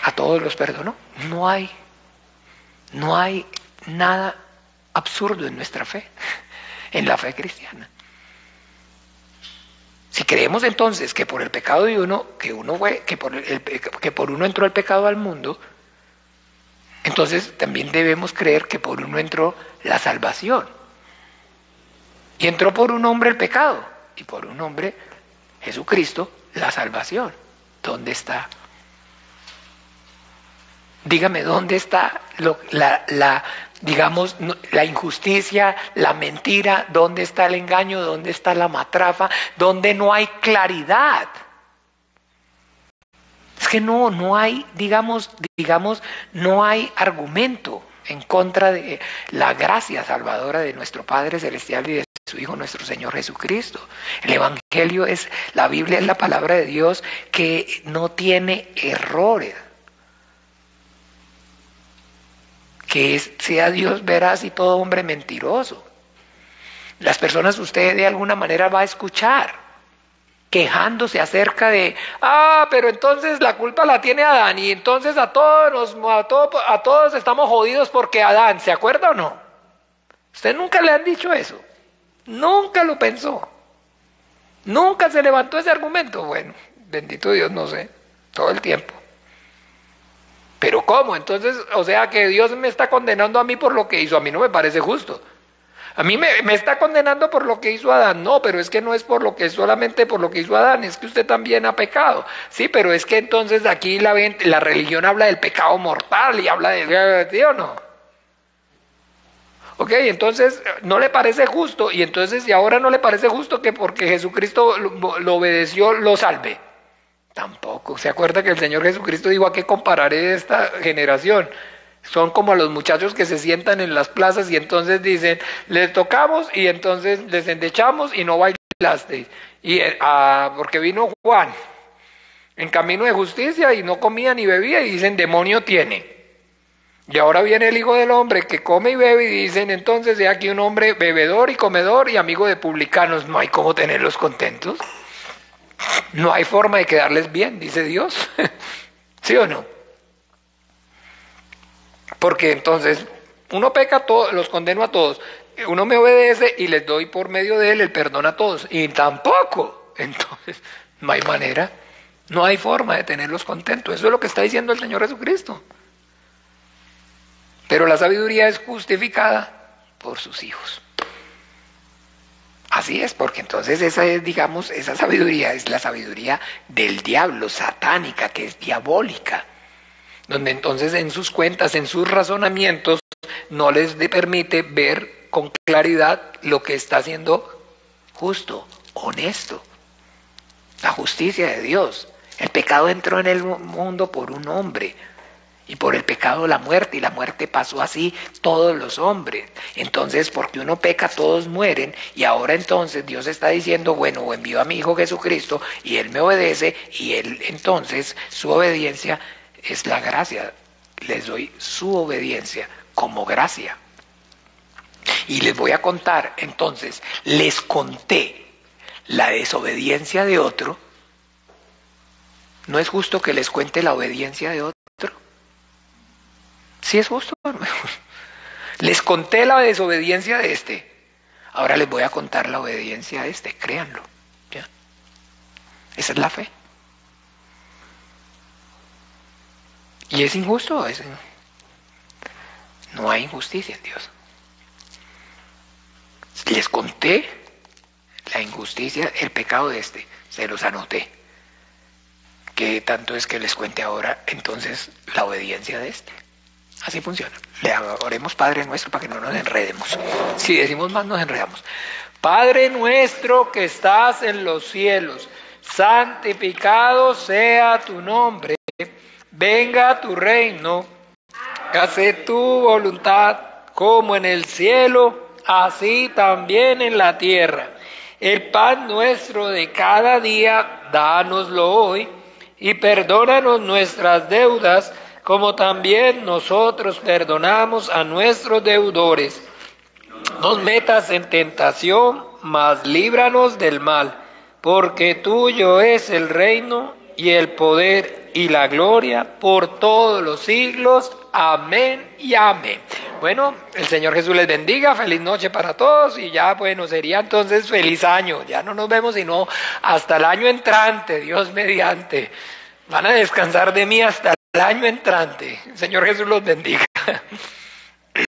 A todos los perdonó. No hay nada absurdo en nuestra fe, en la fe cristiana. Si creemos entonces que por el pecado de uno, que por uno entró el pecado al mundo, Entonces también debemos creer que por uno entró la salvación. Y entró por un hombre el pecado, y por un hombre, Jesucristo, la salvación. ¿Dónde está? Dígame, ¿dónde está digamos, la injusticia, la mentira? ¿Dónde está el engaño? ¿Dónde está la matrafa? ¿Dónde no hay claridad? Es que no hay, digamos, no hay argumento en contra de la gracia salvadora de nuestro Padre Celestial y de su Hijo nuestro Señor Jesucristo. El Evangelio es, la Biblia es la palabra de Dios que no tiene errores. Que sea Dios veraz y todo hombre mentiroso. Las personas usted de alguna manera va a escuchar quejándose acerca de, pero entonces la culpa la tiene Adán y entonces a todos estamos jodidos porque Adán, ¿se acuerda o no? Usted nunca le han dicho eso, nunca lo pensó, nunca se levantó ese argumento. Bueno, bendito Dios, no sé, todo el tiempo. Pero ¿cómo? Entonces, o sea que Dios me está condenando a mí por lo que hizo. A mí no me parece justo. A mí me está condenando por lo que hizo Adán. No, pero es que no es solamente por lo que hizo Adán, es que usted también ha pecado. Sí, pero es que entonces aquí la religión habla del pecado mortal y habla de... ¿Sí o no? Ok, entonces no le parece justo, y entonces y ahora no le parece justo que porque Jesucristo lo obedeció, lo salve. Tampoco. ¿Se acuerda que el Señor Jesucristo dijo: ¿a qué compararé esta generación? Son como los muchachos que se sientan en las plazas y entonces dicen, les tocamos y entonces les endechamos y no bailaste. Y porque vino Juan en camino de justicia y no comía ni bebía y dicen, demonio tiene. Y ahora viene el Hijo del Hombre que come y bebe y dicen, entonces he aquí un hombre bebedor y comedor y amigo de publicanos. No hay cómo tenerlos contentos. No hay forma de quedarles bien, dice Dios. ¿Sí o no? Porque entonces uno peca, los condeno a todos. Uno me obedece y les doy por medio de él el perdón a todos. Y tampoco. Entonces no hay manera, no hay forma de tenerlos contentos. Eso es lo que está diciendo el Señor Jesucristo. Pero la sabiduría es justificada por sus hijos. Así es, porque entonces esa es, digamos, esa sabiduría es la sabiduría del diablo, satánica, que es diabólica, donde entonces en sus cuentas, en sus razonamientos, no les permite ver con claridad lo que está haciendo justo, honesto, la justicia de Dios. El pecado entró en el mundo por un hombre, y por el pecado la muerte, y la muerte pasó así todos los hombres. Entonces, porque uno peca, todos mueren, y ahora entonces Dios está diciendo, bueno, envío a mi Hijo Jesucristo, y Él me obedece, y Él entonces, su obediencia es la gracia. Les doy su obediencia como gracia. Y les voy a contar, entonces, les conté la desobediencia de otro. ¿No es justo que les cuente la obediencia de otro? ¿Sí es justo o no es justo? Les conté la desobediencia de este. Ahora les voy a contar la obediencia de este, créanlo. ¿Ya? Esa es la fe. ¿Y es injusto? No hay injusticia en Dios. Les conté la injusticia, el pecado de este. Se los anoté. ¿Qué tanto es que les cuente ahora entonces la obediencia de este? Así funciona. Le oremos Padre nuestro para que no nos enredemos. Si decimos más nos enredamos. Padre nuestro que estás en los cielos, santificado sea tu nombre. Venga tu reino. Hágase tu voluntad como en el cielo, así también en la tierra. El pan nuestro de cada día, dánoslo hoy, y perdónanos nuestras deudas, como también nosotros perdonamos a nuestros deudores. No nos metas en tentación, mas líbranos del mal, porque tuyo es el reino y el poder y la gloria por todos los siglos. Amén y amén. Bueno, el Señor Jesús les bendiga, feliz noche para todos y ya, bueno, sería entonces feliz año. Ya no nos vemos sino hasta el año entrante, Dios mediante. Van a descansar de mí hasta el año entrante. El Señor Jesús los bendiga.